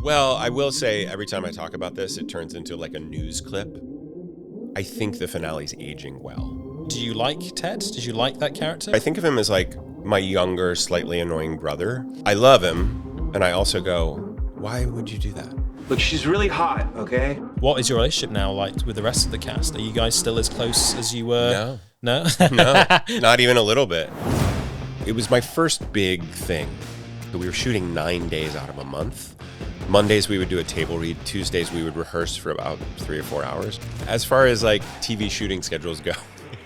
Well, I will say every time I talk about this, it turns into like a news clip. I think the finale's aging well. Do you like Ted? Did you like that character? I think of him as like my younger, slightly annoying brother. I love him, and I also go, why would you do that? Look, she's really hot, okay? What is your relationship now like with the rest of the cast? Are you guys still as close as you were? No. No? No, not even a little bit. It was my first big thing. We were shooting 9 days out of a month. Mondays we would do a table read. Tuesdays we would rehearse for about 3 or 4 hours. As far as like TV shooting schedules go,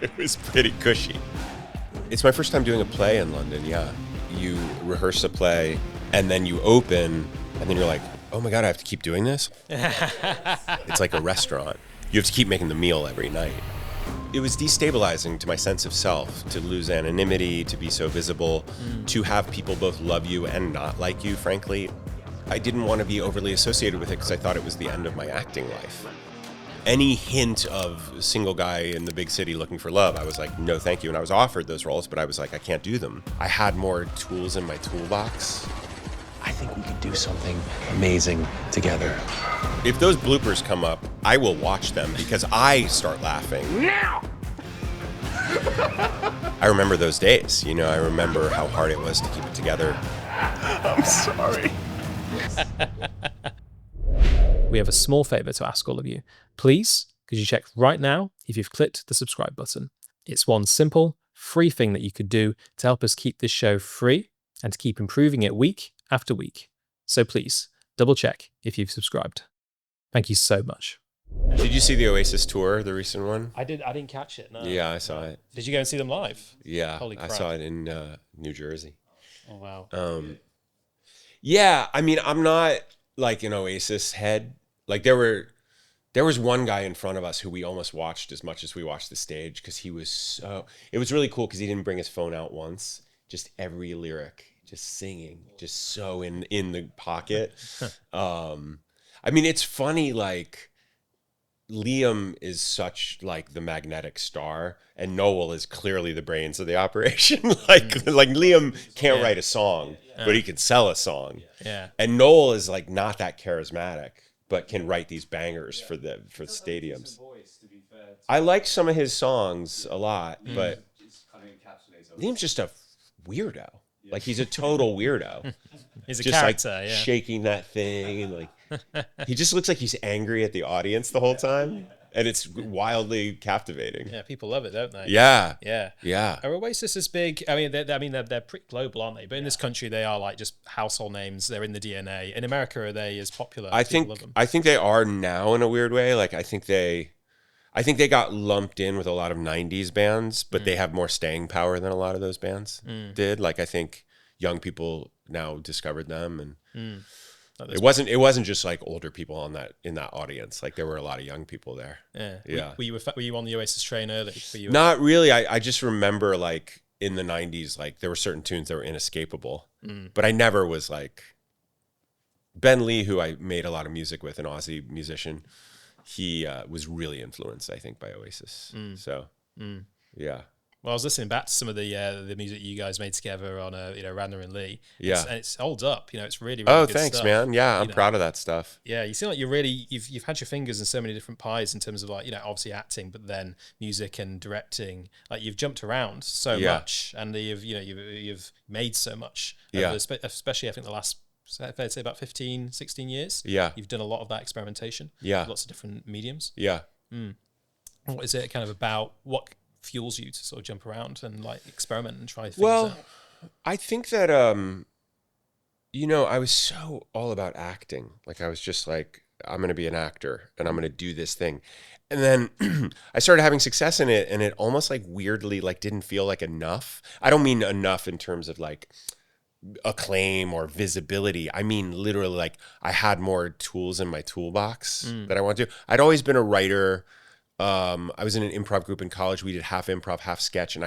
it was pretty cushy. It's my first time doing a play in London, yeah. You rehearse a play and then you open and then you're like, oh my God, I have to keep doing this? It's like a restaurant. You have to keep making the meal every night. It was destabilizing to my sense of self to lose anonymity, to be so visible, to have people both love you and not like you, frankly. I didn't want to be overly associated with it because I thought it was the end of my acting life. Any hint of a single guy in the big city looking for love, I was like, no, thank you. And I was offered those roles, but I was like, I can't do them. I had more tools in my toolbox. I think we could do something amazing together. If those bloopers come up, I will watch them because I start laughing. Now! I remember those days. You know, I remember how hard it was to keep it together. I'm sorry. We have a small favor to ask all of you. Please, could you check right now if you've clicked the subscribe button? It's one simple, free thing that you could do to help us keep this show free and to keep improving it week after week. So please, double check if you've subscribed. Thank you so much. Did you see the Oasis tour, the recent one? I didn't catch it, no. Yeah, I saw it. Did you go and see them live? Yeah, Holy I crap. saw it in New Jersey. Oh, wow. Yeah, I mean, I'm not like an Oasis head. Like there was one guy in front of us who we almost watched as much as we watched the stage because he was so, it was really cool because he didn't bring his phone out once. Just every lyric, just singing, just so in the pocket. I mean, it's funny, like Liam is such like the magnetic star and Noel is clearly the brains of the operation. like Liam can't write a song, but he can sell a song. Yeah. And Noel is like not that charismatic, but can write these bangers for the stadiums. I like some of his songs a lot, but Liam's just a weirdo. Like he's a total weirdo. He's a just character, like yeah. shaking that thing and like he just looks like he's angry at the audience the whole time, and it's wildly captivating. Yeah, people love it, don't they? Yeah, Yeah. yeah. Are Oasis is big? I mean, they're pretty global, aren't they? But in this country, they are like just household names. They're in the DNA. In America, are they as popular? I People love them? think they are now in a weird way. Like I think they got lumped in with a lot of '90s bands, but they have more staying power than a lot of those bands did. Like I think young people now discovered them, and it wasn't just like older people in that audience. Like there were a lot of young people there. Yeah. Yeah. Were you on the Oasis train early? Not really. I just remember like in the 90s, like there were certain tunes that were inescapable, but I never was like Ben Lee, who I made a lot of music with, an Aussie musician. He was really influenced, I think, by Oasis. So, yeah. Well, I was listening back to some of the music you guys made together on Radnor and Lee. Yeah. And it's holds up. You know, it's really, really good Thanks, stuff. man. Yeah, I'm proud of that stuff. Yeah, you seem like you've had your fingers in so many different pies in terms of like, obviously acting, but then music and directing. Like you've jumped around so much, and you've made so much. Yeah. Especially I think the last, I'd say about 15, 16 years. Yeah. You've done a lot of that experimentation. Yeah. Lots of different mediums. Yeah. What is it kind of about? What fuels you to sort of jump around and like experiment and try things out? I think that I was so all about acting. Like I was just like, I'm going to be an actor and I'm going to do this thing. And then I started having success in it, and it almost like weirdly like didn't feel like enough. I don't mean enough in terms of like acclaim or visibility. I mean literally like I had more tools in my toolbox that I wanted to. I'd always been a writer. I was in an improv group in college. We did half improv, half sketch, and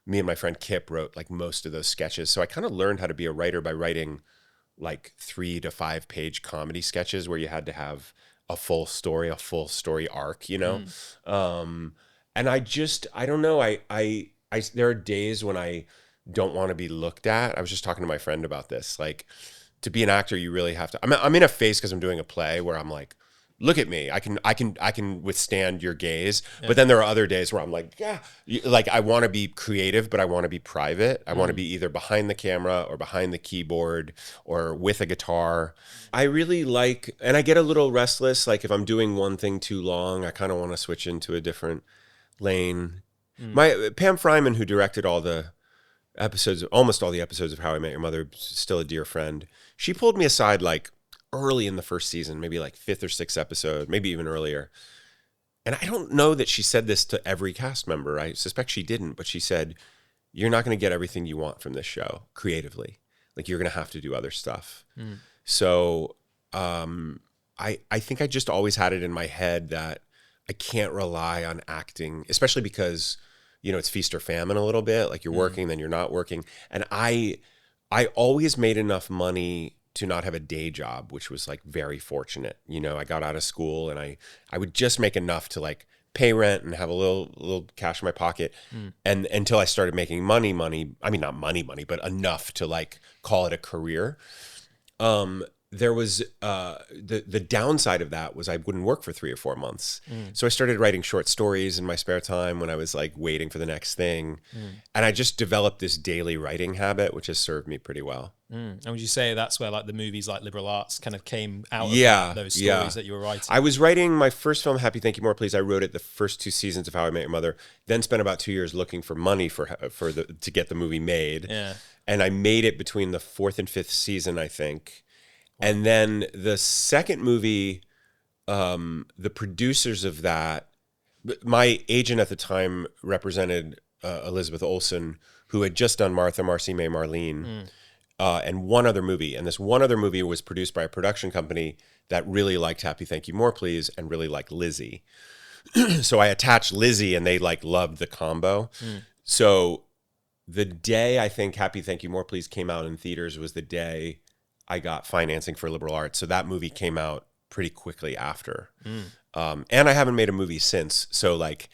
me and my friend Kip wrote like most of those sketches. So I kind of learned how to be a writer by writing like 3 to 5 page comedy sketches where you had to have a full story arc, And I don't know. I there are days when I don't want to be looked at. I was just talking to my friend about this. Like to be an actor, you really have to. I'm in a phase because I'm doing a play where I'm like, look at me. I can withstand your gaze. But then there are other days where I'm like, yeah, like I want to be creative, but I want to be private. I want to be either behind the camera or behind the keyboard or with a guitar. I really like, and I get a little restless. Like if I'm doing one thing too long, I kind of want to switch into a different lane. My Pam Fryman, who directed all the episodes, almost all the episodes of How I Met Your Mother, still a dear friend. She pulled me aside like early in the first season, maybe like 5th or 6th episode, maybe even earlier. And I don't know that she said this to every cast member. I suspect she didn't, but she said, you're not going to get everything you want from this show creatively. Like you're going to have to do other stuff. So I think I just always had it in my head that I can't rely on acting, especially because, you know, it's feast or famine a little bit. Like you're working, then you're not working. And I always made enough money to not have a day job, which was like very fortunate. You know, I got out of school and I would just make enough to like pay rent and have a little cash in my pocket. And until I started making money, I mean, not money, but enough to like call it a career. There was the downside of that was I wouldn't work for 3 or 4 months. So I started writing short stories in my spare time when I was like waiting for the next thing. And I just developed this daily writing habit, which has served me pretty well. And would you say that's where like the movies like Liberal Arts kind of came out of those stories that you were writing? I was writing my first film, Happy Thank You More Please. I wrote it the first 2 seasons of How I Met Your Mother, then spent about 2 years looking for money to get the movie made. And I made it between the 4th and 5th season, I think. And then the second movie, the producers of that, my agent at the time represented Elizabeth Olsen, who had just done Martha, Marcy, May, Marlene, and one other movie. And this one other movie was produced by a production company that really liked Happy Thank You More Please and really liked Lizzie. So I attached Lizzie and they like loved the combo. So the day I think Happy Thank You More Please came out in theaters was the day I got financing for liberal arts. So that movie came out pretty quickly after. And I haven't made a movie since. So like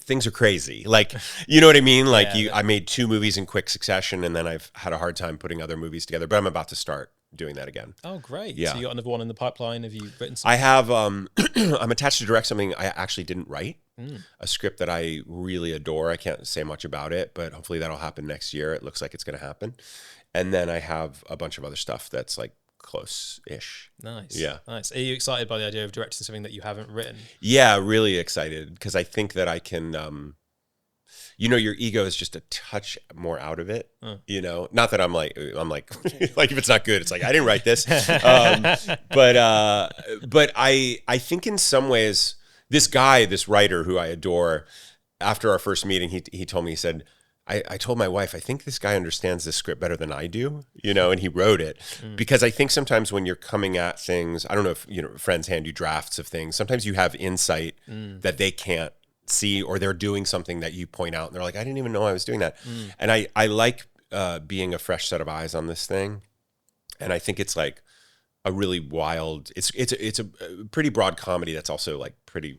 things are crazy. Like, you know what I mean? Like I made 2 movies in quick succession and then I've had a hard time putting other movies together, but I'm about to start doing that again. Oh, great. Yeah. So you got another one in the pipeline? Have you written something? I have, I'm attached to direct something I actually didn't write. A script that I really adore. I can't say much about it, but hopefully that'll happen next year. It looks like it's going to happen. And then I have a bunch of other stuff that's like close-ish. Nice. Yeah. Nice. Are you excited by the idea of directing something that you haven't written? Yeah, really excited because I think that I can, you know, your ego is just a touch more out of it, you know, not that I'm like, like if it's not good, it's like, I didn't write this. But I think in some ways, this writer who I adore, after our first meeting, he told me, he said, I told my wife, I think this guy understands this script better than I do, you know, and he wrote it. Because I think sometimes when you're coming at things, I don't know if, you know, friends hand you drafts of things, sometimes you have insight that they can't see, or they're doing something that you point out and they're like, I didn't even know I was doing that. And I like being a fresh set of eyes on this thing. And I think it's like a really wild, it's a pretty broad comedy that's also like pretty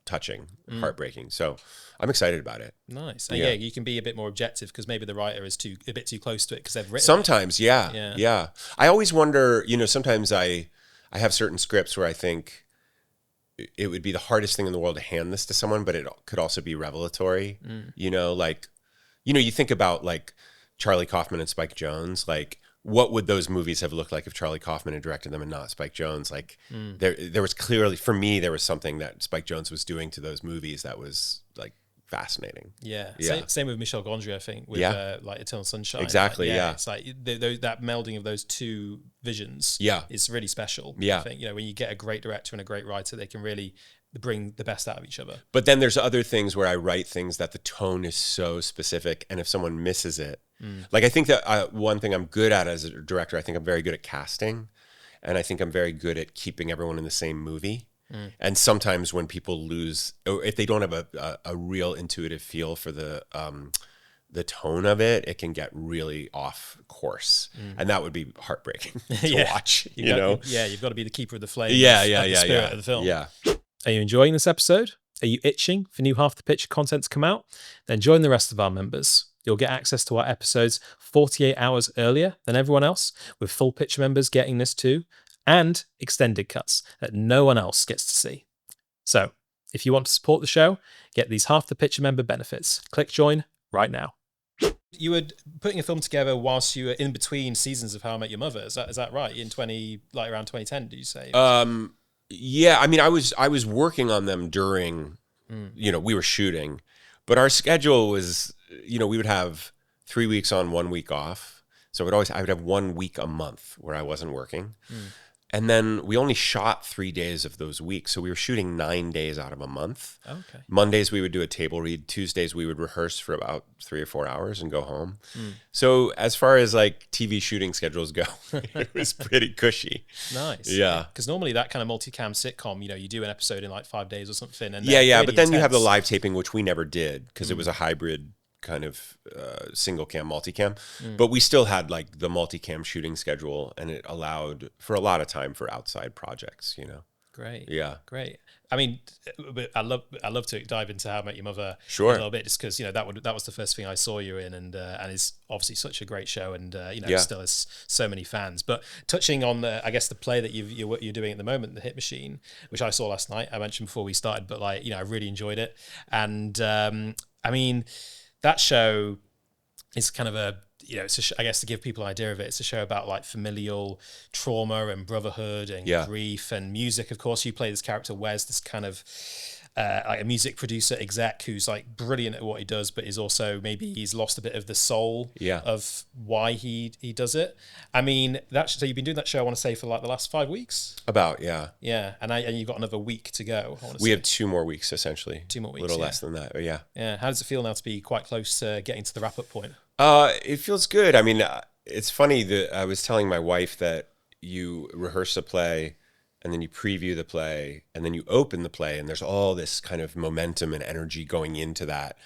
touching, heartbreaking. So I'm excited about it. Nice. And yeah, you can be a bit more objective because maybe the writer is a bit too close to it because they've written sometimes it. Yeah. I always wonder, you know, sometimes I have certain scripts where I think it would be the hardest thing in the world to hand this to someone, but it could also be revelatory. You know, like, you know, you think about like Charlie Kaufman and Spike Jonze, like what would those movies have looked like if Charlie Kaufman had directed them and not Spike Jonze? Like there was clearly, for me, there was something that Spike Jonze was doing to those movies that was like fascinating. Yeah. Same with Michel Gondry, I think, with like Eternal Sunshine. Exactly. Like, it's like that melding of those two visions is really special. I think, you know, when you get a great director and a great writer, they can really bring the best out of each other. But then there's other things where I write things that the tone is so specific, and if someone misses it, like I think that one thing I'm good at as a director, I think I'm very good at casting, and I think I'm very good at keeping everyone in the same movie. And sometimes when people lose, or if they don't have a real intuitive feel for the tone of it, it can get really off course, and that would be heartbreaking to watch. You know, you've got to be the keeper of the flame. The spirit of the film. Yeah. Are you enjoying this episode? Are you itching for new Half the Pitch content to come out? Then join the rest of our members. You'll get access to our episodes 48 hours earlier than everyone else, with full picture members getting this too, and extended cuts that no one else gets to see. So, if you want to support the show, get these half the picture member benefits. Click join right now. You were putting a film together whilst you were in between seasons of How I Met Your Mother. Is that right? Around 2010, did you say? Yeah, I mean, I was working on them during, we were shooting, but our schedule was, we would have 3 weeks on, 1 week off. So I would have 1 week a month where I wasn't working. And then we only shot 3 days of those weeks. So we were shooting 9 days out of a month. Okay. Mondays, we would do a table read. Tuesdays, we would rehearse for about 3 or 4 hours and go home. So as far as like TV shooting schedules go, it was pretty cushy. Nice. Yeah. Because normally that kind of multicam sitcom, you do an episode in like 5 days or something. And Yeah. But then intense. you have the live taping, which we never did because it was a hybrid kind of single cam, multicam. But we still had like the multicam shooting schedule, and it allowed for a lot of time for outside projects, Great. Yeah. Great. I mean, I love to dive into How I Met Your Mother Sure. a little bit, just because that was the first thing I saw you in, and it's obviously such a great show, and still has so many fans. But touching on I guess the play that you're doing at the moment, The Hit Machine, which I saw last night, I mentioned before we started, but I really enjoyed it, and I mean, that show is kind of I guess to give people an idea of it, it's a show about like familial trauma and brotherhood and grief and music. Of course, you play this character Wes, this kind of like a music producer exec who's like brilliant at what he does, but is also maybe he's lost a bit of the soul of why he does it. I mean, so you've been doing that show, I want to say, for like the last 5 weeks. About, yeah. Yeah, and you've got another week to go. We have 2 more weeks essentially. 2 more weeks. A little less than that, but yeah. Yeah. How does it feel now to be quite close to getting to the wrap-up point? It feels good. I mean, it's funny that I was telling my wife that you rehearse a play and then you preview the play and then you open the play and there's all this kind of momentum and energy going into that.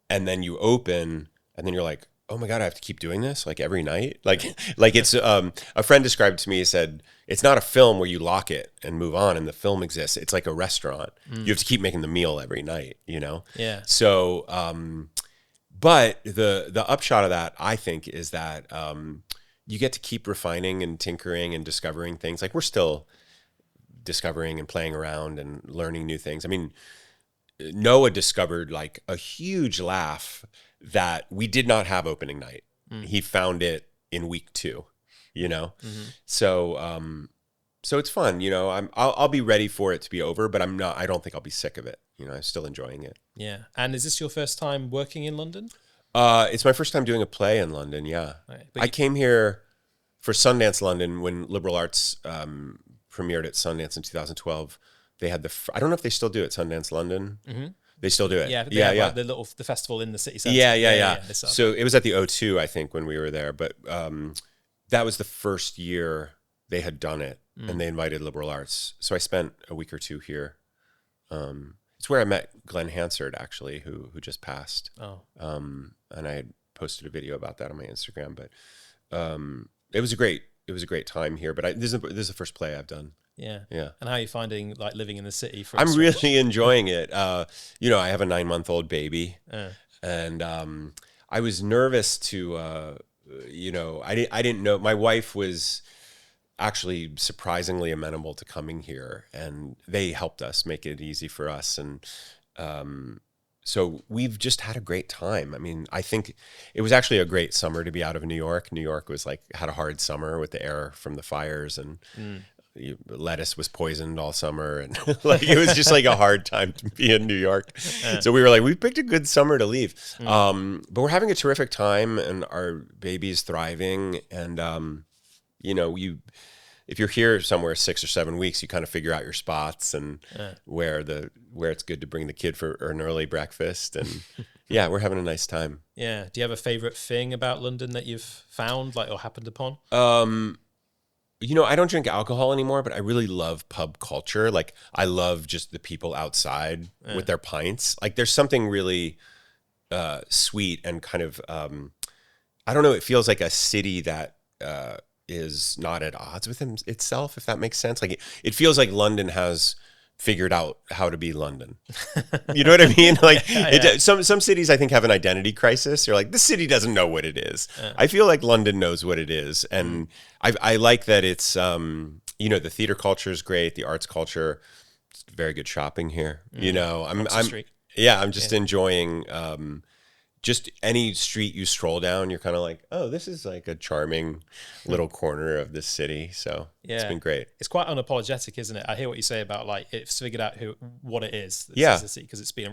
And then you open and then you're like, oh my God, I have to keep doing this like every night. Like it's, a friend described to me, he said, it's not a film where you lock it and move on and the film exists. It's like a restaurant. You have to keep making the meal every night, Yeah. So, but the upshot of that, I think, is that you get to keep refining and tinkering and discovering things. Like we're still discovering and playing around and learning new things. I mean, Noah discovered like a huge laugh that we did not have opening night. He found it in week 2, So, so it's fun, I'll be ready for it to be over, but I don't think I'll be sick of it. I'm still enjoying it. Yeah. And is this your first time working in London? It's my first time doing a play in London. Yeah. Right. I came here for Sundance London when Liberal Arts premiered at Sundance in 2012. They had I don't know if they still do it, Sundance London. They still do it. Yeah. They have like the festival in the city centre. Yeah. So it was at the O2, I think, when we were there. But that was the first year they had done it, and they invited Liberal Arts. So I spent a week or 2 here. It's where I met Glenn Hansard, actually, who just passed. Oh. And I had posted a video about that on my Instagram. But it was a great time here. But this is the first play I've done. Yeah. Yeah. And how are you finding like living in the city? I'm really enjoying it. I have a 9-month-old baby, and I was nervous to, I didn't know. My wife was actually surprisingly amenable to coming here, and they helped us make it easy for us. And so we've just had a great time. I mean, I think it was actually a great summer to be out of New York. New York was had a hard summer with the air from the fires, and lettuce was poisoned all summer, and it was just like a hard time to be in New York. So we were like, we picked a good summer to leave. But we're having a terrific time, and our baby's thriving. And if you're here somewhere 6 or 7 weeks, you kind of figure out your spots and where it's good to bring the kid for an early breakfast. And yeah, we're having a nice time. Yeah. Do you have a favorite thing about London that you've found or happened upon? I don't drink alcohol anymore, but I really love pub culture. Like I love just the people outside with their pints. Like there's something really sweet and kind of, I don't know, it feels like a city that is not at odds with itself, if that makes sense. Like it feels like London has figured out how to be London. You know what I mean? Like some cities I think have an identity crisis. You're like, this city doesn't know what it is. I feel like London knows what it is. And I like that it's, the theater culture is great. The arts culture, it's very good shopping here. I'm just enjoying, just any street you stroll down, you're kind of like, oh, this is like a charming little corner of this city. So it's been great. It's quite unapologetic, isn't it? I hear what you say about like it's figured out what it is. Because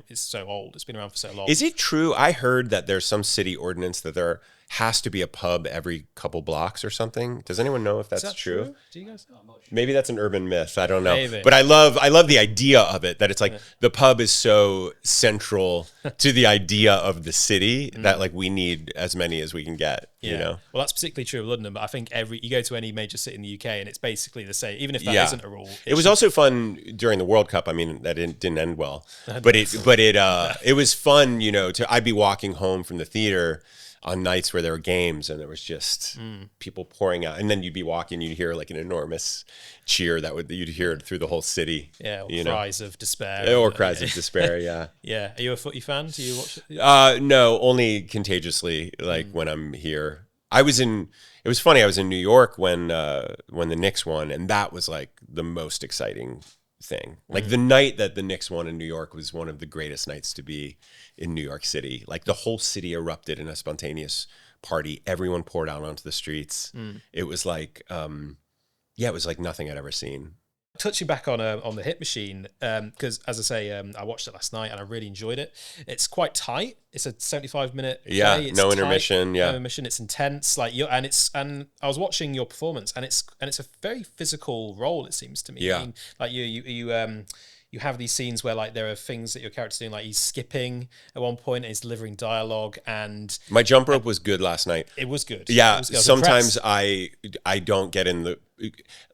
it's so old. It's been around for so long. Is it true? I heard that there's some city ordinance that there has to be a pub every couple blocks or something. Does anyone know if that's true? Do you guys know? Maybe that's an urban myth. I don't know. Maybe. But I love the idea of it, that it's like the pub is so central to the idea of the city that like we need as many as we can get. You know? Well, that's particularly true of London, but I think you go to any major city in the UK and it's basically the same, even if that isn't a rule. It was also fun during the World Cup. I mean, that didn't end well, but it was fun, I'd be walking home from the theater on nights where there were games and there was just people pouring out, and then you'd be walking, you'd hear like an enormous cheer you'd hear it through the whole city. Yeah, or cries of despair. Or cries of despair, yeah. Yeah. Are you a footy fan? Do you watch it? No, only contagiously, like when I'm here. It was funny, I was in New York when the Knicks won, and that was like the most exciting thing. Like the night that the Knicks won in New York was one of the greatest nights to be in New York City. Like the whole city erupted in a spontaneous party. Everyone poured out onto the streets. It was like, it was like nothing I'd ever seen. Touching back on the Hit Machine, because as I say, I watched it last night and I really enjoyed it. It's quite tight. It's a 75-minute play. It's no tight, intermission. No intermission. It's intense. And I was watching your performance, and it's a very physical role. It seems to me. Yeah. I mean, like you have these scenes where like there are things that your character's doing, like he's skipping at one point and he's delivering dialogue, and my jump rope was good last night. It was good. Yeah. It was good. Sometimes I don't get in the,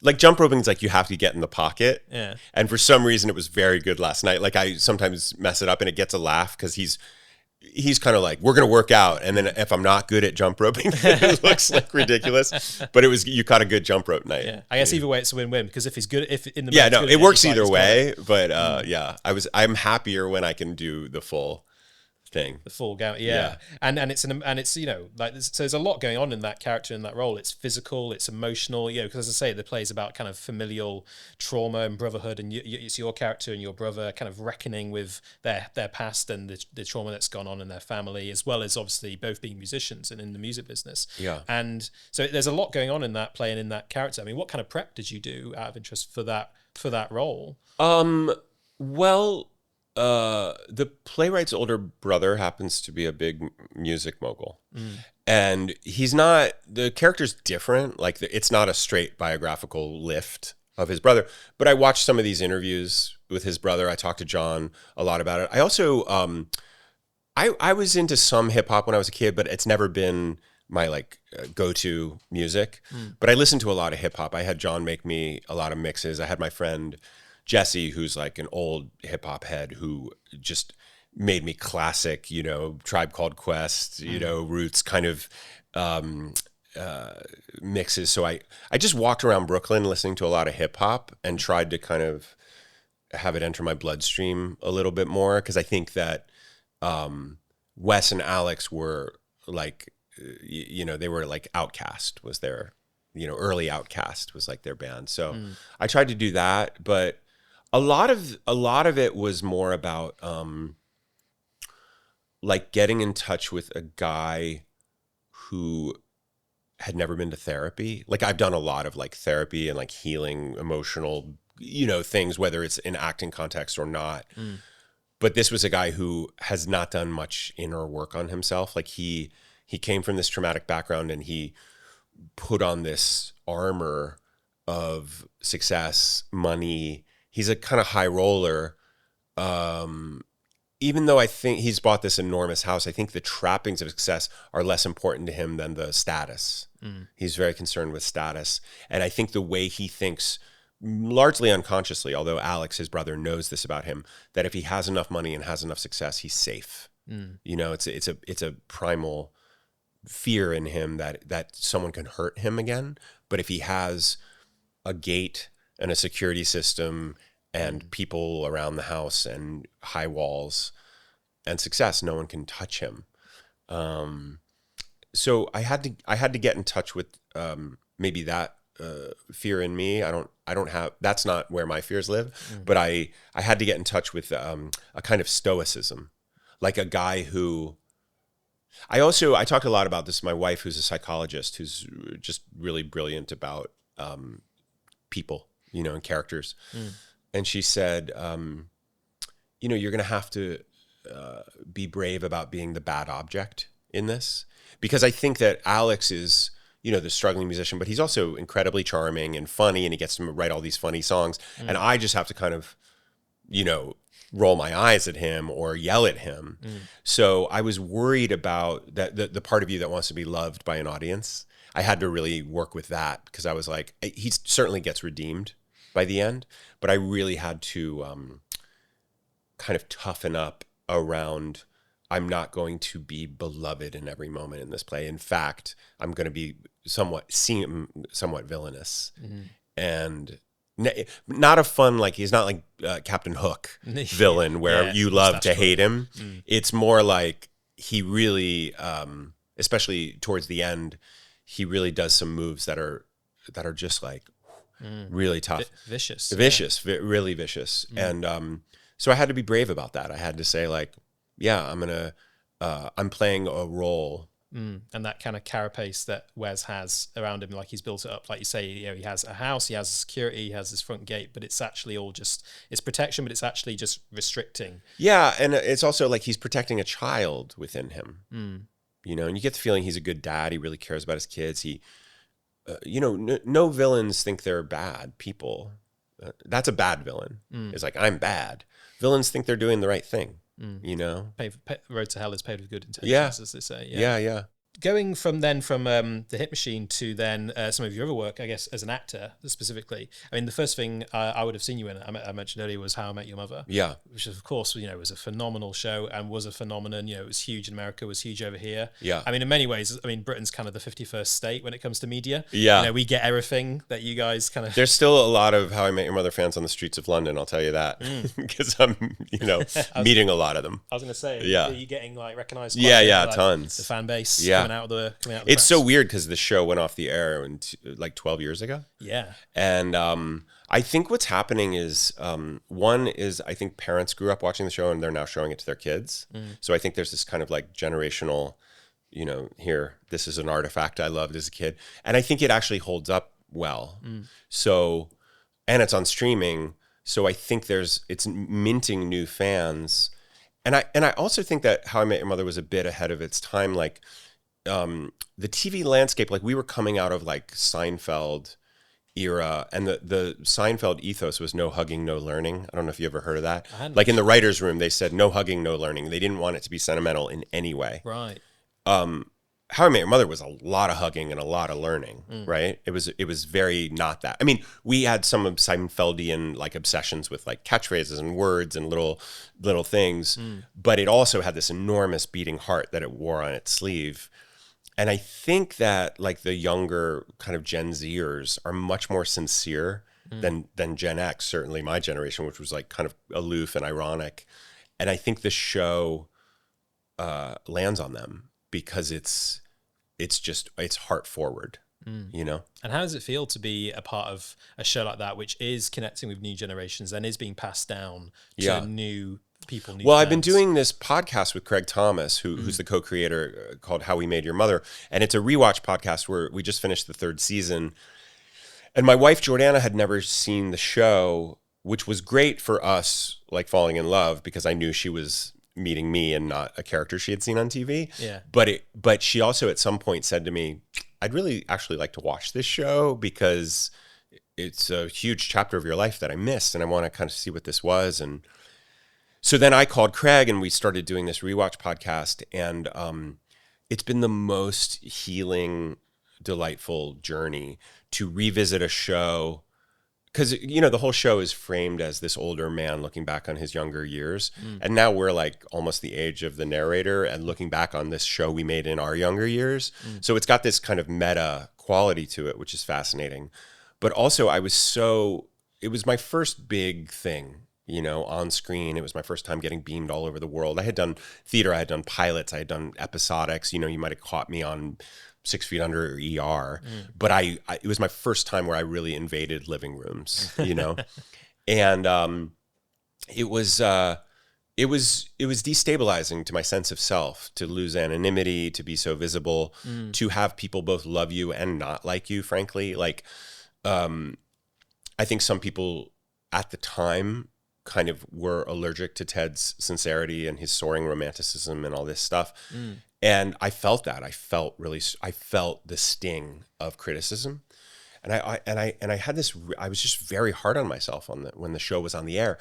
like jump roping is like you have to get in the pocket. Yeah. And for some reason it was very good last night. Like I sometimes mess it up and it gets a laugh because he's kind of like, we're going to work out. And then if I'm not good at jump roping, it looks like ridiculous. But you caught a good jump rope night. Yeah. I guess either way it's a win-win, because if he's good, it works either way. But I'm happier when I can do the full thing. The full gamut, yeah. And it's like there's a lot going on in that character, in that role. It's physical, it's emotional, because as I say, the play is about kind of familial trauma and brotherhood, and it's your character and your brother kind of reckoning with their past and the trauma that's gone on in their family, as well as obviously both being musicians and in the music business. Yeah. And so there's a lot going on in that play and in that character. I mean, what kind of prep did you do out of interest for that role? The playwright's older brother happens to be a big music mogul, and the character's different. Like it's not a straight biographical lift of his brother, but I watched some of these interviews with his brother. I talked to John a lot about it. I also, I was into some hip hop when I was a kid, but it's never been my go-to music, but I listened to a lot of hip hop. I had John make me a lot of mixes. I had my friend Jesse, who's like an old hip hop head, who just made me classic, Tribe Called Quest, Roots kind of mixes. So I just walked around Brooklyn listening to a lot of hip hop and tried to kind of have it enter my bloodstream a little bit more, because I think that Wes and Alex were like, they were like Outkast was their, early Outkast was like their band. So I tried to do that, but a lot of it was more about like getting in touch with a guy who had never been to therapy. Like I've done a lot of like therapy and like healing emotional, things, whether it's in acting context or not. But this was a guy who has not done much inner work on himself. Like he came from this traumatic background and he put on this armor of success, money. He's a kind of high roller. Even though I think he's bought this enormous house, I think the trappings of success are less important to him than the status. He's very concerned with status. And I think the way he thinks, largely unconsciously, although Alex, his brother, knows this about him, that if he has enough money and has enough success, he's safe. It's a primal fear in him that someone can hurt him again. But if he has a gate and a security system and people around the house and high walls and success. No one can touch him. So I had to get in touch with maybe that fear in me. I don't have, that's not where my fears live, but I had to get in touch with a kind of stoicism, like a guy who, I talked a lot about this. My wife, who's a psychologist, who's just really brilliant about people, and characters. And she said, you're going to have to be brave about being the bad object in this. Because I think that Alex is, the struggling musician, but he's also incredibly charming and funny, and he gets to write all these funny songs. And I just have to kind of, roll my eyes at him or yell at him. So I was worried about that the part of you that wants to be loved by an audience. I had to really work with that, because I was like, he certainly gets redeemed by the end, but I really had to kind of toughen up around, I'm not going to be beloved in every moment in this play. In fact, I'm going to be somewhat villainous, and not a fun, like, he's not like Captain Hook villain where you love to hate him. It's more like he really, especially towards the end, he really does some moves that are just like really tough, vicious, really vicious. And so I had to be brave about that. I had to say, like, yeah, I'm playing a role. And that kind of carapace that Wes has around him, like he's built it up, like you say, he has a house, he has security, he has his front gate, but it's actually all just, it's protection, but it's actually just restricting. Yeah, and it's also like he's protecting a child within him, and you get the feeling he's a good dad. He really cares about his kids. He, no villains think they're bad people. That's a bad villain. It's like, I'm bad. Villains think they're doing the right thing. Road to hell is paved with good intentions, as they say. Yeah. Going from the Hit Machine to then some of your other work, I guess, as an actor specifically. I mean, the first thing I would have seen you in, I mentioned earlier, was How I Met Your Mother. Yeah. Which, of course, was a phenomenal show and was a phenomenon. It was huge in America, was huge over here. Yeah. I mean, in many ways, Britain's kind of the 51st state when it comes to media. Yeah. We get everything that you guys kind of... There's still a lot of How I Met Your Mother fans on the streets of London, I'll tell you that. Because I'm, meeting a lot of them. I was going to say, are you getting like recognized? Yeah, tons. The fan base coming out of the It's so weird because the show went off the air like 12 years ago. Yeah. And I think what's happening is, one is, I think parents grew up watching the show and they're now showing it to their kids. So I think there's this kind of like generational, here, this is an artifact I loved as a kid. And I think it actually holds up well. So, and it's on streaming. So I think it's minting new fans. And I also think that How I Met Your Mother was a bit ahead of its time. Like, the TV landscape, like we were coming out of like Seinfeld era, and the Seinfeld ethos was no hugging, no learning. I don't know if you ever heard of that. Like in the writer's room, they said no hugging, no learning. They didn't want it to be sentimental in any way. Right. How I Met Your Mother was a lot of hugging and a lot of learning, right? It was very not that. I mean, we had some of Seinfeldian like obsessions with like catchphrases and words and little things, but it also had this enormous beating heart that it wore on its sleeve. And I think that like the younger kind of Gen Zers are much more sincere than Gen X, certainly my generation, which was like kind of aloof and ironic. And I think the show lands on them because it's heart forward, And how does it feel to be a part of a show like that, which is connecting with new generations and is being passed down to new people? Well, I've been doing this podcast with Craig Thomas, who's the co-creator, called How We Made Your Mother. And it's a rewatch podcast where we just finished the 3rd season. And my wife, Jordana, had never seen the show, which was great for us, like falling in love, because I knew she was meeting me and not a character she had seen on TV. Yeah. But she also at some point said to me, I'd really actually like to watch this show because it's a huge chapter of your life that I missed, and I want to kind of see what this was. And so then I called Craig and we started doing this rewatch podcast, and it's been the most healing, delightful journey to revisit a show. Because, the whole show is framed as this older man looking back on his younger years. And now we're like almost the age of the narrator and looking back on this show we made in our younger years. So it's got this kind of meta quality to it, which is fascinating. But also I was so it was my first big thing, you know, on screen. It was my first time getting beamed all over the world. I had done theater, I had done pilots, I had done episodics. You know, you might have caught me on 6 Feet Under or ER, but it was my first time where I really invaded living rooms, you know, and it was destabilizing to my sense of self to lose anonymity, to be so visible, to have people both love you and not like you. Frankly, like I think some people at the time kind of were allergic to Ted's sincerity and his soaring romanticism and all this stuff. And I felt that. I felt the sting of criticism. And I had this, I was just very hard on myself when the show was on the air.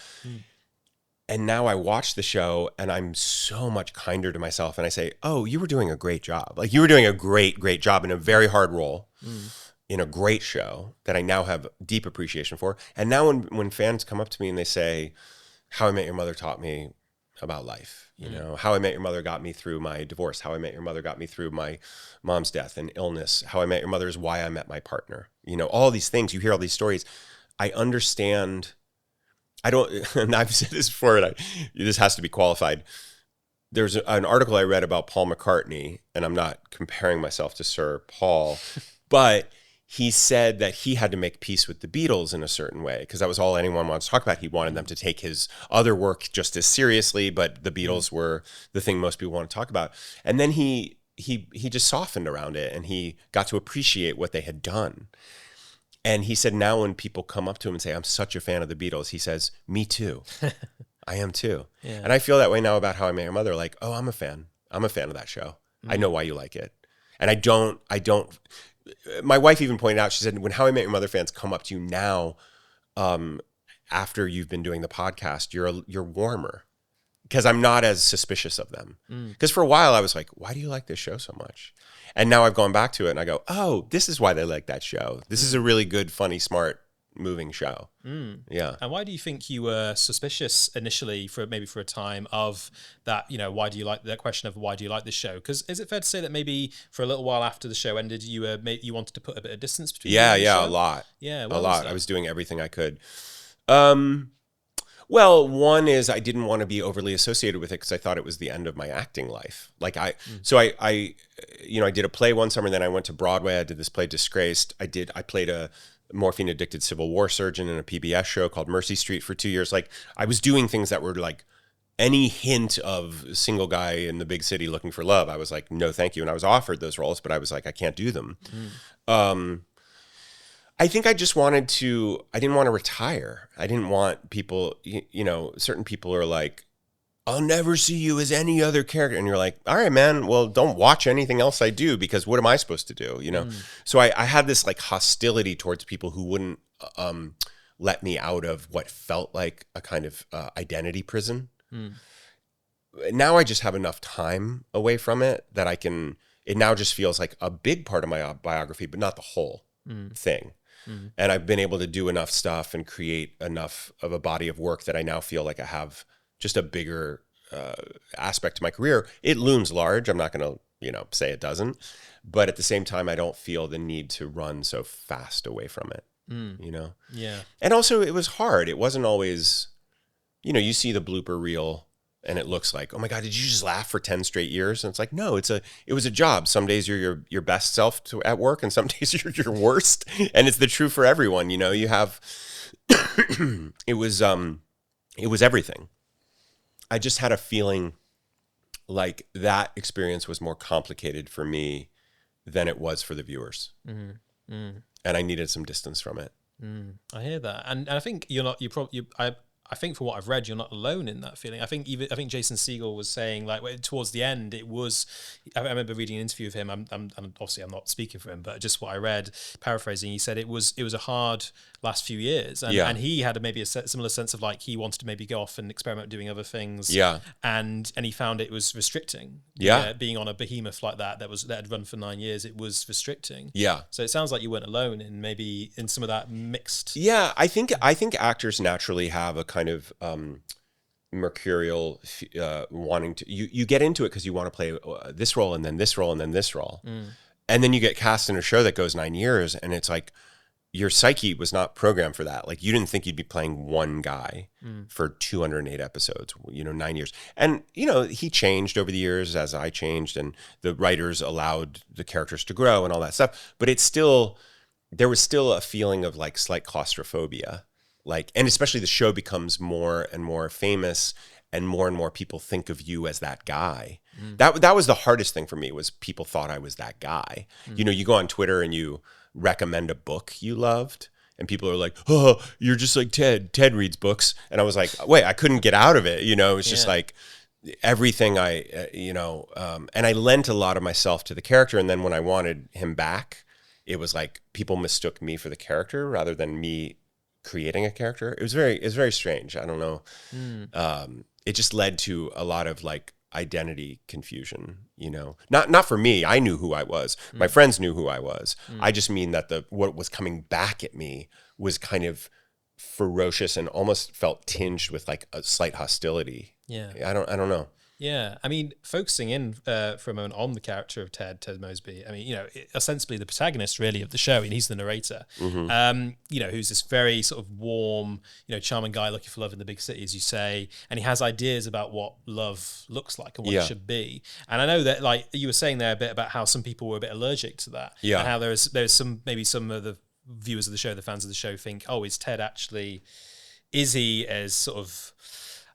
And now I watch the show and I'm so much kinder to myself. And I say, oh, you were doing a great job. Like you were doing a great job in a very hard role. In a great show that I now have deep appreciation for. And now when fans come up to me and they say, How I Met Your Mother taught me about life, you know, How I Met Your Mother got me through my divorce, How I Met Your Mother got me through my mom's death and illness, How I Met Your Mother is why I met my partner. You know, all these things, you hear all these stories. I understand. I don't, and I've said this before, and this has to be qualified. There's an article I read about Paul McCartney, and I'm not comparing myself to Sir Paul, but he said that he had to make peace with the Beatles in a certain way because that was all anyone wanted to talk about. He wanted them to take his other work just as seriously, but the Beatles were the thing most people want to talk about. And then he just softened around it and he got to appreciate what they had done. And he said now when people come up to him and say, I'm such a fan of the Beatles, he says, me too. I am too. Yeah. And I feel that way now about How I Met Your Mother. Like, oh, I'm a fan. I'm a fan of that show. I know why you like it. And I don't, my wife even pointed out, she said, when How I Met Your Mother fans come up to you now, after you've been doing the podcast, you're warmer because I'm not as suspicious of them. Because for a while I was like, why do you like this show so much? And now I've gone back to it and I go, oh, this is why they like that show. This is a really good, funny, smart, moving show. Yeah. And why do you think you were suspicious initially for a time of that, you know, why do you like that question of why do you like this show? Because is it fair to say that maybe for a little while after the show ended, you wanted to put a bit of distance between you and the show? A lot. Yeah, a lot. I was doing everything I could. Well, one is I didn't want to be overly associated with it because I thought it was the end of my acting life. Like I did a play one summer, then I went to Broadway. I did this play Disgraced. I played a morphine addicted Civil War surgeon in a PBS show called Mercy Street for 2 years. Like I was doing things that were like any hint of single guy in the big city looking for love. I was like, no, thank you. And I was offered those roles, but I was like, I can't do them. I think I didn't want to retire. I didn't want people, you know, certain people are like, I'll never see you as any other character. And you're like, all right, man, well, don't watch anything else I do because what am I supposed to do? You know? So I had this like hostility towards people who wouldn't let me out of what felt like a kind of identity prison. Now I just have enough time away from it that it now just feels like a big part of my biography, but not the whole thing. And I've been able to do enough stuff and create enough of a body of work that I now feel like I have just a bigger aspect to my career. It looms large. I'm not going to, you know, say it doesn't. But at the same time, I don't feel the need to run so fast away from it, you know? Yeah. And also, it was hard. It wasn't always, you know, you see the blooper reel and it looks like, oh my God, did you just laugh for 10 straight years? And it's like, no, it was a job. Some days you're your best self at work and some days you're your worst. And it's the truth for everyone. You know, you have, it was everything. I just had a feeling like that experience was more complicated for me than it was for the viewers. And I needed some distance from it. I hear that. And I think I think from what I've read, you're not alone in that feeling. I think Jason Segel was saying like towards the end, it was. I remember reading an interview of him. I'm obviously I'm not speaking for him, but just what I read, paraphrasing, he said it was a hard last few years, and he had maybe a similar sense of like he wanted to maybe go off and experiment doing other things. Yeah, and he found it was restricting. Yeah, being on a behemoth like that had run for 9 years, it was restricting. Yeah, so it sounds like you weren't alone in maybe in some of that mixed. Yeah, I think actors naturally have a kind of mercurial wanting to you get into it because you want to play this role and then this role and then this role, and then you get cast in a show that goes 9 years and it's like your psyche was not programmed for that. Like, you didn't think you'd be playing one guy for 208 episodes, 9 years. And, he changed over the years as I changed, and the writers allowed the characters to grow and all that stuff. But there was still a feeling of like slight claustrophobia. Like, and especially the show becomes more and more famous, and more people think of you as that guy. That was the hardest thing for me, was people thought I was that guy. You go on Twitter and you recommend a book you loved, and people are like, "Oh, you're just like Ted. Ted reads books." And I was like, wait, I couldn't get out of it. It's just like everything and I lent a lot of myself to the character. And then when I wanted him back, it was like people mistook me for the character rather than me creating a character. It was very strange. I don't know. It just led to a lot of like identity confusion, not for me. I knew who I was. My friends knew who I was. I just mean that what was coming back at me was kind of ferocious and almost felt tinged with like a slight hostility. Yeah. I don't know. Yeah, I mean, focusing in for a moment on the character of Ted Mosby. I mean, ostensibly the protagonist really of the show, and he's the narrator. Who's this very sort of warm, charming guy looking for love in the big city, as you say, and he has ideas about what love looks like and what it should be. And I know that, like you were saying there a bit about how some people were a bit allergic to that, and how there's some of the viewers of the show, the fans of the show, think, oh, is he as sort of,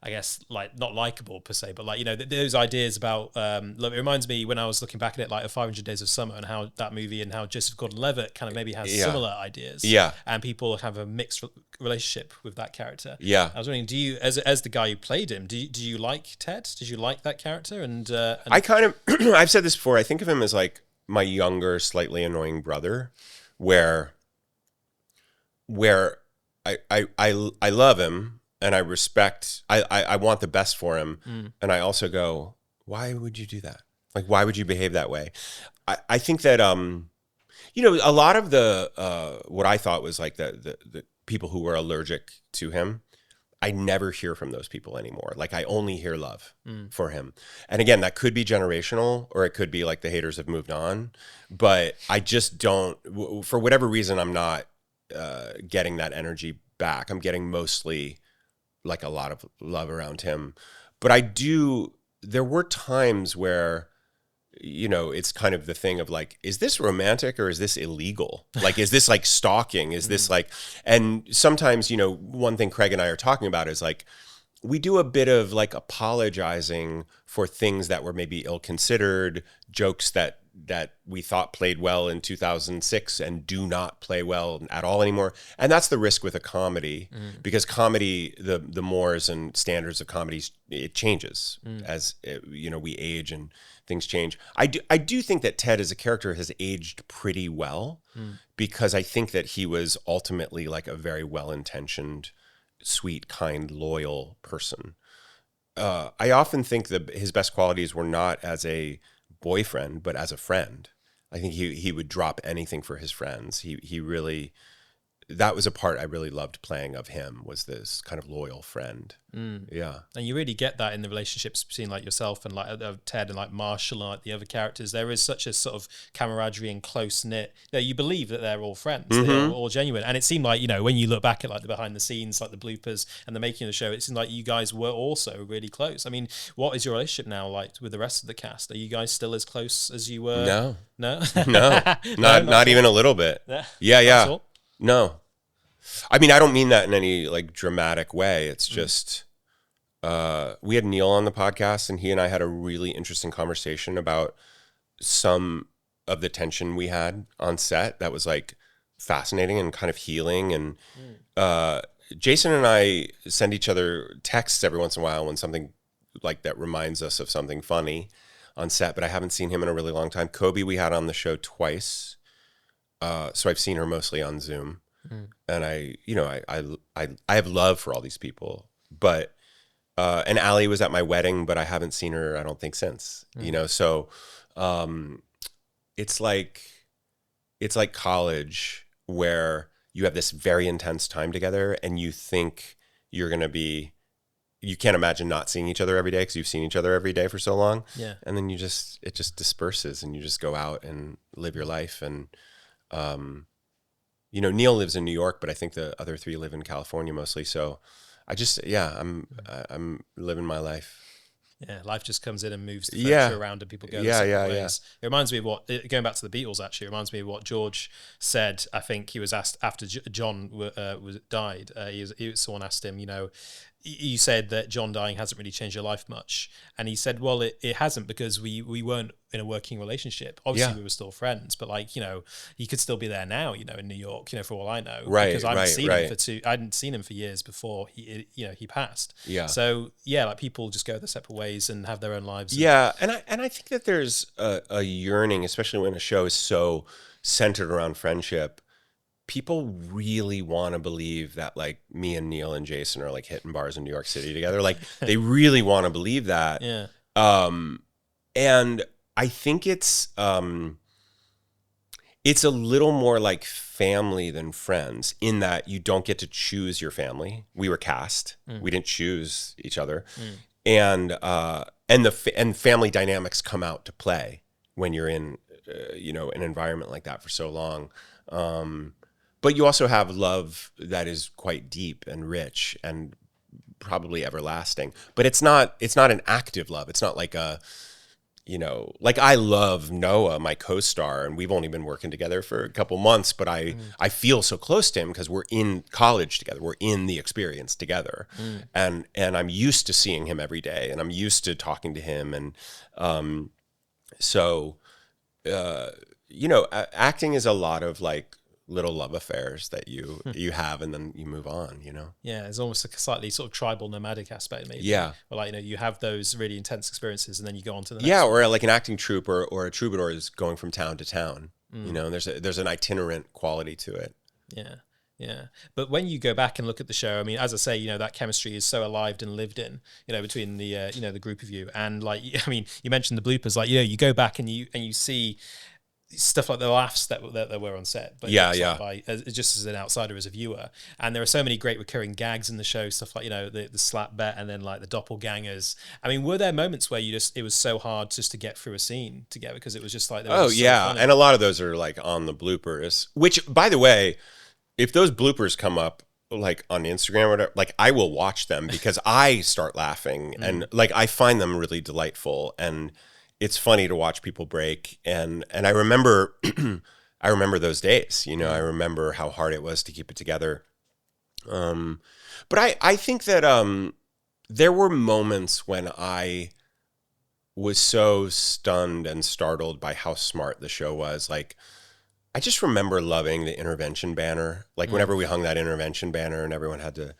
I guess, like, not likable per se, but like, those ideas about love. It reminds me when I was looking back at it, like, 500 Days of Summer, and how that movie and how Joseph Gordon-Levitt kind of maybe has similar ideas. Yeah. And people have a mixed relationship with that character. Yeah. I was wondering, do you, as the guy who played him, do you like Ted? Did you like that character? And I kind of, I've said this before, I think of him as like my younger, slightly annoying brother, where I love him, and I respect, I want the best for him. And I also go, why would you do that? Like, why would you behave that way? I think that, a lot of the, what I thought was like the people who were allergic to him, I never hear from those people anymore. Like, I only hear love for him. And again, that could be generational, or it could be like the haters have moved on, but I just don't, for whatever reason, I'm not getting that energy back. I'm getting mostly like a lot of love around him. But there were times where, it's kind of the thing of like, is this romantic or is this illegal? Like, is this like stalking? Is this like, and sometimes, one thing Craig and I are talking about is like, we do a bit of like apologizing for things that were maybe ill-considered, jokes that we thought played well in 2006 and do not play well at all anymore. And that's the risk with a comedy, because comedy, the mores and standards of comedy, it changes as we age and things change. I do think that Ted as a character has aged pretty well, because I think that he was ultimately like a very well-intentioned, sweet, kind, loyal person. I often think that his best qualities were not as a boyfriend, but as a friend. I think he would drop anything for his friends. He really, that was a part I really loved playing of him, was this kind of loyal friend. Yeah. And you really get that in the relationships between like yourself and like Ted and like Marshall and like the other characters. There is such a sort of camaraderie and close knit. You believe that they're all friends. They're all genuine. And it seemed like, when you look back at like the behind the scenes, like the bloopers and the making of the show, it seemed like you guys were also really close. I mean, what is your relationship now like with the rest of the cast? Are you guys still as close as you were? No. No? Not even a little bit. Yeah. No. I mean, I don't mean that in any like dramatic way. It's just, we had Neil on the podcast, and he and I had a really interesting conversation about some of the tension we had on set that was like fascinating and kind of healing. And Jason and I send each other texts every once in a while when something like that reminds us of something funny on set, but I haven't seen him in a really long time. Kobe we had on the show twice. So I've seen her mostly on Zoom. And I have love for all these people, but, and Allie was at my wedding, but I haven't seen her, I don't think, since, so, it's like college, where you have this very intense time together and you think you're going to be, you can't imagine not seeing each other every day, because you've seen each other every day for so long. Yeah. And then it just disperses, and you just go out and live your life. And, you know, Neil lives in New York, but I think the other three live in California mostly. So I'm living my life. Yeah, life just comes in and moves the furniture around, and people go their separate ways. It reminds me of going back to the Beatles, actually, it reminds me of what George said. I think he was asked after John died, someone asked him, you know, you said that John dying hasn't really changed your life much. And he said, well, it hasn't, because we weren't in a working relationship. Obviously, we were still friends, but like, you know, he could still be there now, you know, in New York, you know, for all I know. Right, because I hadn't seen him for years before he passed. Yeah. So, yeah, like people just go their separate ways and have their own lives. Yeah, and I think that there's a yearning, especially when a show is so centered around friendship. People really want to believe that like me and Neil and Jason are like hitting bars in New York City together. Like they really want to believe that. Yeah. And I think it's a little more like family than friends in that you don't get to choose your family. We were cast. We didn't choose each other. And family dynamics come out to play when you're in an environment like that for so long. But you also have love that is quite deep and rich and probably everlasting. But it's not an active love. It's not like like I love Noah, my co-star, and we've only been working together for a couple months, but I feel so close to him because we're in college together. We're in the experience together. And I'm used to seeing him every day, and I'm used to talking to him. And acting is a lot of like little love affairs that you have, and then you move on, you know? Yeah, there's almost like a slightly sort of tribal nomadic aspect maybe. Yeah. Or like, you know, you have those really intense experiences and then you go on to the next Yeah, one. or like an acting troupe or a troubadour is going from town to town. You know, there's an itinerant quality to it. Yeah. Yeah. But when you go back and look at the show, I mean, as I say, you know, that chemistry is so alive and lived in, you know, between the the group of you. And like, I mean, you mentioned the bloopers, like, you know, you go back and you see stuff like the laughs that were on set, but just as an outsider, as a viewer. And there are so many great recurring gags in the show, stuff like, you know, the slap bet and then like the doppelgangers. I mean, were there moments where it was so hard just to get through a scene together because it was just like, so funny? And a lot of those are like on the bloopers, which, by the way, if those bloopers come up like on Instagram or whatever, like I will watch them because I start laughing and like I find them really delightful, and it's funny to watch people break. And I remember those days, you know, I remember how hard it was to keep it together. But I think that there were moments when I was so stunned and startled by how smart the show was. Like, I just remember loving the intervention banner. Like whenever we hung that intervention banner and everyone had to,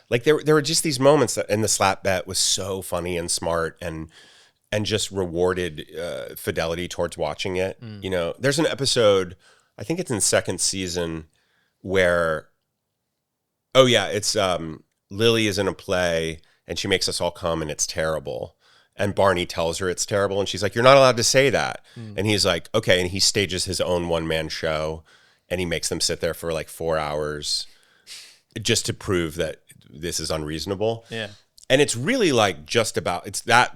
like, there were just these moments that, and the slap bet was so funny and smart and just rewarded fidelity towards watching it. You know, there's an episode, I think it's in second season, where, it's Lily is in a play and she makes us all come and it's terrible. And Barney tells her it's terrible and she's like, you're not allowed to say that. And he's like, okay. And he stages his own one-man show and he makes them sit there for like 4 hours just to prove that this is unreasonable. Yeah. And it's really like just about that.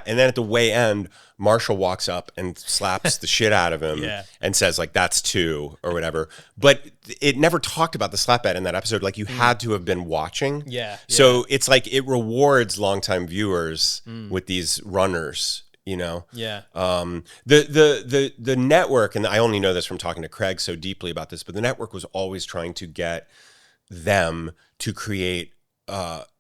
And then at the way end, Marshall walks up and slaps the shit out of him and says like, that's 2 or whatever. But it never talked about the slap bet in that episode. Like you had to have been watching. Yeah. So it's like, it rewards longtime viewers with these runners, you know? Yeah. The network, and I only know this from talking to Craig so deeply about this, but the network was always trying to get them to create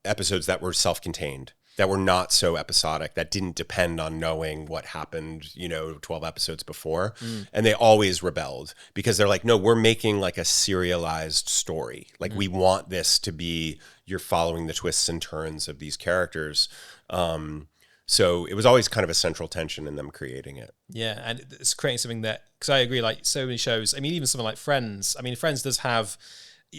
episodes that were self-contained, that were not so episodic, that didn't depend on knowing what happened, you know, 12 episodes before. And they always rebelled because they're like, no, we're making like a serialized story. Like we want this to be, you're following the twists and turns of these characters. So it was always kind of a central tension in them creating it. Yeah, and it's creating something that, because I agree, like so many shows, I mean, even something like Friends, I mean, Friends does have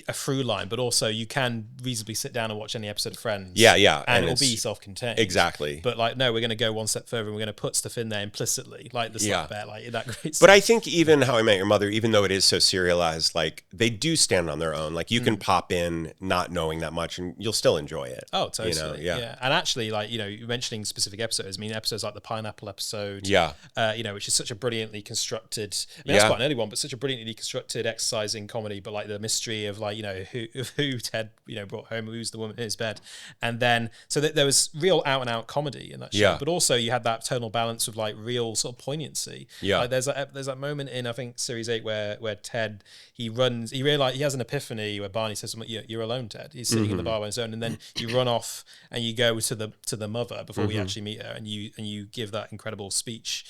a through line, but also you can reasonably sit down and watch any episode of Friends. Yeah. And it'll be self-contained. Exactly. But like, no, we're going to go one step further and we're going to put stuff in there implicitly, like the slap bear, like that great stuff. But I think even How I Met Your Mother, even though it is so serialized, like they do stand on their own. Like you can pop in not knowing that much and you'll still enjoy it. Oh, totally. You know? Yeah. And actually, like, you know, you're mentioning specific episodes. I mean, episodes like the pineapple episode, you know, which is such a brilliantly constructed, I mean, that's quite an early one, but such a brilliantly constructed exercising comedy, but like the mystery of like, you know, who Ted, you know, brought home, who's the woman in his bed. And then, so that there was real out and out comedy in that show, but also you had that tonal balance of like real sort of poignancy. Yeah. Like there's that moment in, I think, series 8 where Ted, he realizes, he has an epiphany where Barney says, you're alone, Ted. He's sitting in the bar on his own. And then you run off and you go to the mother before we actually meet her. And you give that incredible speech.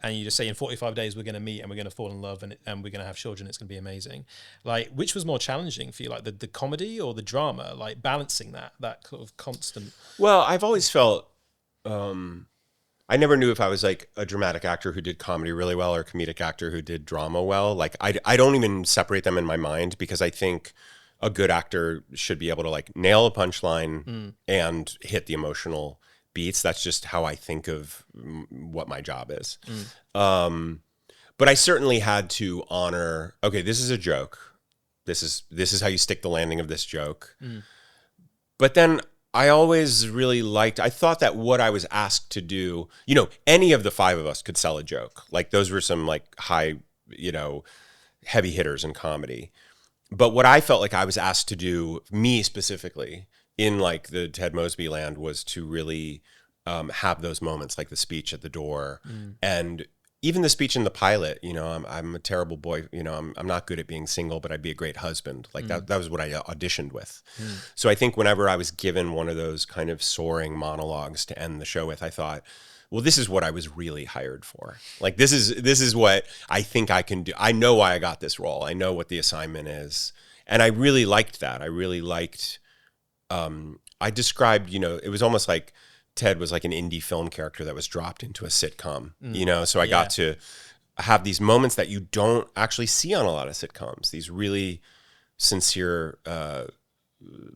And you just say, in 45 days, we're going to meet and we're going to fall in love and we're going to have children. It's going to be amazing. Like, which was more challenging for you, like the comedy or the drama, like balancing that sort of constant? Well, I've always felt, I never knew if I was like a dramatic actor who did comedy really well or a comedic actor who did drama well. Like, I don't even separate them in my mind because I think a good actor should be able to like nail a punchline and hit the emotional beats. That's just how I think of what my job is. But I certainly had to honor, okay, this is a joke. This is how you stick the landing of this joke. But then I always really I thought that what I was asked to do, you know, any of the 5 of us could sell a joke. Like those were some like high, you know, heavy hitters in comedy. But what I felt like I was asked to do, me specifically, in like the Ted Mosby land, was to really have those moments like the speech at the door and even the speech in the pilot. You know, I'm a terrible boy, you know, I'm not good at being single, but I'd be a great husband. Like that was what I auditioned with. So I think whenever I was given one of those kind of soaring monologues to end the show with, I thought, well, this is what I was really hired for. Like this is what I think I can do. I know why I got this role. I know what the assignment is. And I really liked that. I really liked I described, you know, it was almost like Ted was like an indie film character that was dropped into a sitcom, you know? So I got to have these moments that you don't actually see on a lot of sitcoms, these really sincere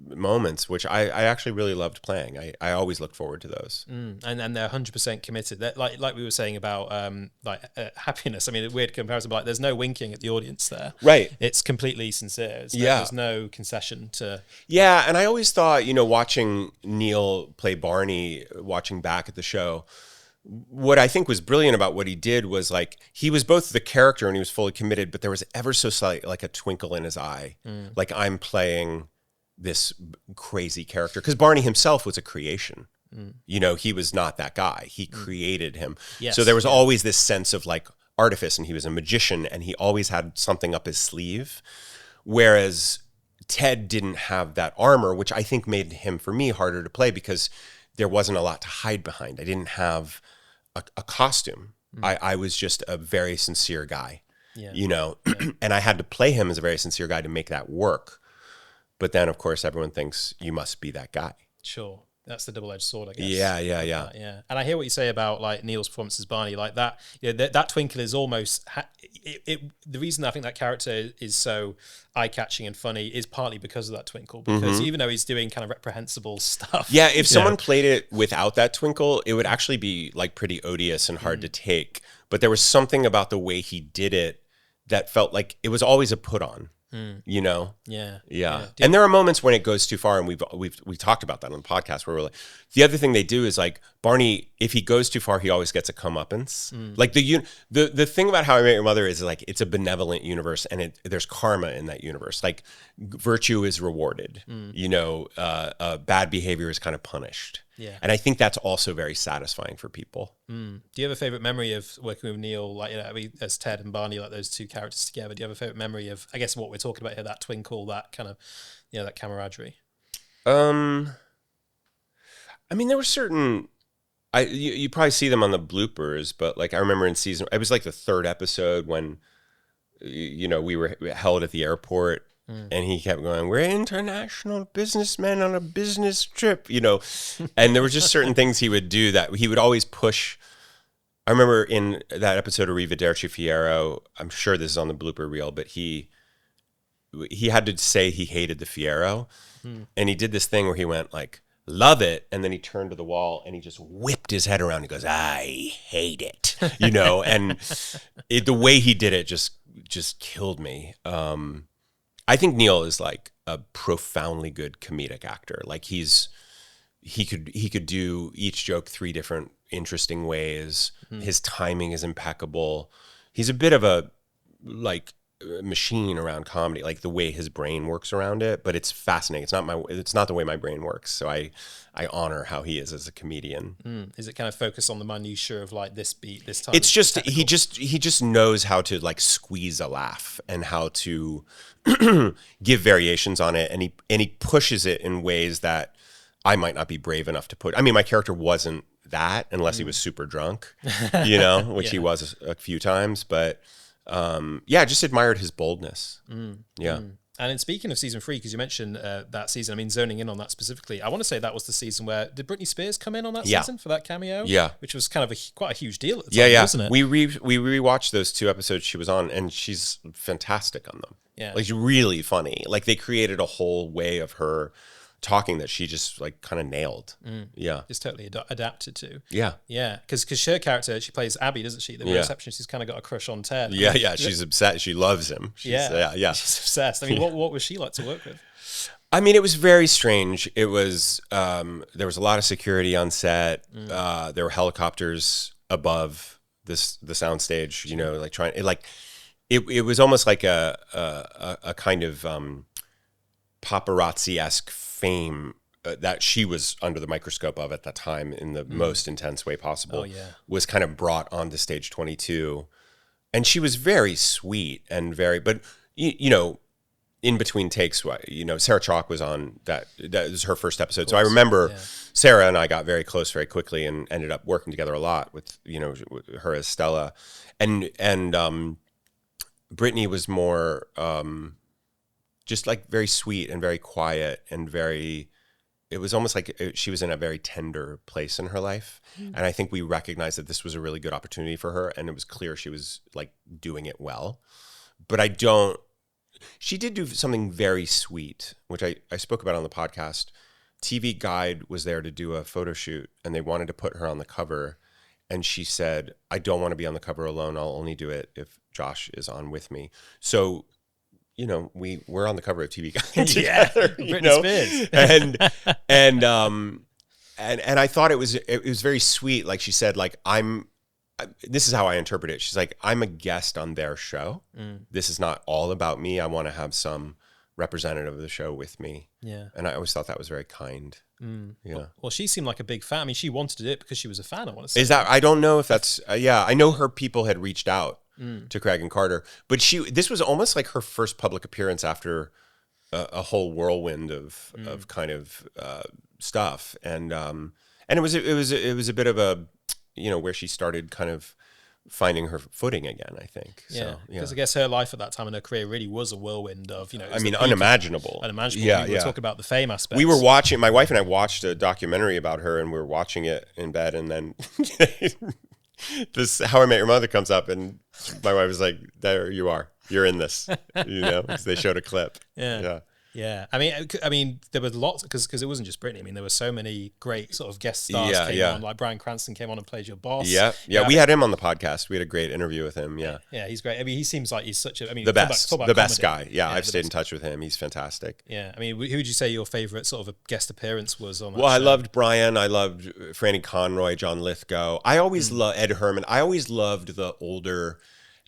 moments, which I actually really loved playing. I always looked forward to those. And they're 100% committed. They're, like we were saying about happiness. I mean, a weird comparison, but like, there's no winking at the audience there. Right. It's completely sincere. There's no concession to... Yeah, and I always thought, you know, watching Neil play Barney, watching back at the show, what I think was brilliant about what he did was like, he was both the character and he was fully committed, but there was ever so slight, like a twinkle in his eye. Like I'm playing this crazy character, because Barney himself was a creation. You know, he was not that guy. He created him. So there was always this sense of like artifice, and he was a magician and he always had something up his sleeve. Whereas Ted didn't have that armor, which I think made him, for me, harder to play because there wasn't a lot to hide behind. I didn't have a costume. I was just a very sincere guy, you know, and I had to play him as a very sincere guy to make that work. But then, of course, everyone thinks you must be that guy. Sure. That's the double-edged sword, I guess. Yeah. Yeah. And I hear what you say about like Neil's performance as Barney, like that. You know, that twinkle is almost the reason I think that character is so eye-catching and funny is partly because of that twinkle. Because even though he's doing kind of reprehensible stuff, if someone played it without that twinkle, it would actually be like pretty odious and hard to take. But there was something about the way he did it that felt like it was always a put-on. You know? Yeah. And there are moments when it goes too far, and we talked about that on the podcast, where we're like, the other thing they do is like, Barney, if he goes too far, he always gets a comeuppance. Like the thing about How I Met Your Mother is like, it's a benevolent universe, and there's karma in that universe. Like virtue is rewarded, you know, bad behavior is kind of punished. Yeah. And I think that's also very satisfying for people. Do you have a favorite memory of working with Neil, like, you know, I mean, as Ted and Barney, like those two characters together? Do you have a favorite memory of, I guess, what we're talking about here, that twinkle, that kind of, you know, that camaraderie? I mean, there were certain, you probably see them on the bloopers, but like I remember in it was like the 3rd episode when, you know, we were held at the airport. And he kept going, we're international businessmen on a business trip, you know. And there were just certain things he would do that he would always push. I remember in that episode of Arrivederci Fiero, I'm sure this is on the blooper reel, but he he had to say he hated the Fiero, and he did this thing where he went like, love it, and then he turned to the wall and he just whipped his head around. He goes, I hate it, you know, and the way he did it just killed me. I think Neil is like a profoundly good comedic actor. Like he could do each joke 3 different interesting ways. His timing is impeccable. He's a bit of a like machine around comedy, like the way his brain works around it, but it's fascinating. It's not the way my brain works. So I honor how he is as a comedian. Is it kind of focused on the minutiae of like this beat, this time? It's just he just knows how to like squeeze a laugh and how to give variations on it, and he pushes it in ways that I might not be brave enough to put. I mean, my character wasn't that unless he was super drunk, you know, which he was a few times, but I just admired his boldness. Yeah. And in speaking of season 3, because you mentioned that season, I mean, zoning in on that specifically, I want to say that was the season where, did Britney Spears come in on that season for that cameo? Yeah. Which was kind of quite a huge deal at the time, wasn't it? We rewatched those 2 episodes she was on, and she's fantastic on them. Yeah. Like, she's really funny. Like, they created a whole way of her talking that she just like kind of nailed. Yeah. Just totally adapted to. Yeah. Yeah. Because her character, she plays Abby, doesn't she? The receptionist, she's kind of got a crush on Ted. Yeah. She's obsessed. She loves him. Yeah. She's obsessed. I mean, what was she like to work with? I mean, it was very strange. It was, there was a lot of security on set. There were helicopters above the soundstage, you know, like trying, it was almost like a kind of paparazzi-esque fame that she was under the microscope of at that time in the most intense way possible, was kind of brought onto stage 22. And she was very sweet and but you know, in between takes, you know, Sarah Chalk was on that was her first episode. So I remember Sarah and I got very close very quickly and ended up working together a lot with, you know, with her as Stella. And Britney was more, just like very sweet and very quiet and it was almost like she was in a very tender place in her life. And I think we recognized that this was a really good opportunity for her. And it was clear she was like doing it well, but she did do something very sweet, which I spoke about on the podcast. TV Guide was there to do a photo shoot and they wanted to put her on the cover. And she said, I don't want to be on the cover alone. I'll only do it if Josh is on with me. So, you know, we're on the cover of TV Guide together, you know? and I thought it was very sweet. Like she said, like, this is how I interpret it. She's like, I'm a guest on their show. This is not all about me. I want to have some representative of the show with me. Yeah. And I always thought that was very kind. Yeah. Well, she seemed like a big fan. I mean, she wanted to do it because she was a fan, I want to say. Is that, I don't know if that's, I know her people had reached out to Craig and Carter, but this was almost like her first public appearance after a whole whirlwind of kind of stuff. And it was a bit of a, you know, where she started kind of finding her footing again, I think. Yeah, because I guess her life at that time in her career really was a whirlwind of, you know, I mean, unimaginable. Yeah, we were talking about the fame aspect. We were watching, my wife and I watched a documentary about her, and we were watching it in bed, and then this How I Met Your Mother comes up, and my wife was like, there you are, you're in this, you know, because they showed a clip. Yeah, I mean, there was lots because it wasn't just Britney. I mean, there were so many great sort of guest stars came on. Like Bryan Cranston came on and played your boss. Yeah. We had him on the podcast. We had a great interview with him. Yeah, he's great. I mean, he seems like he's such a the best guy. Yeah, I've stayed in touch with him. He's fantastic. Yeah, I mean, who would you say your favorite sort of a guest appearance was on that show? I loved Brian. I loved Franny Conroy, John Lithgow. I always loved Ed Herman. I always loved the older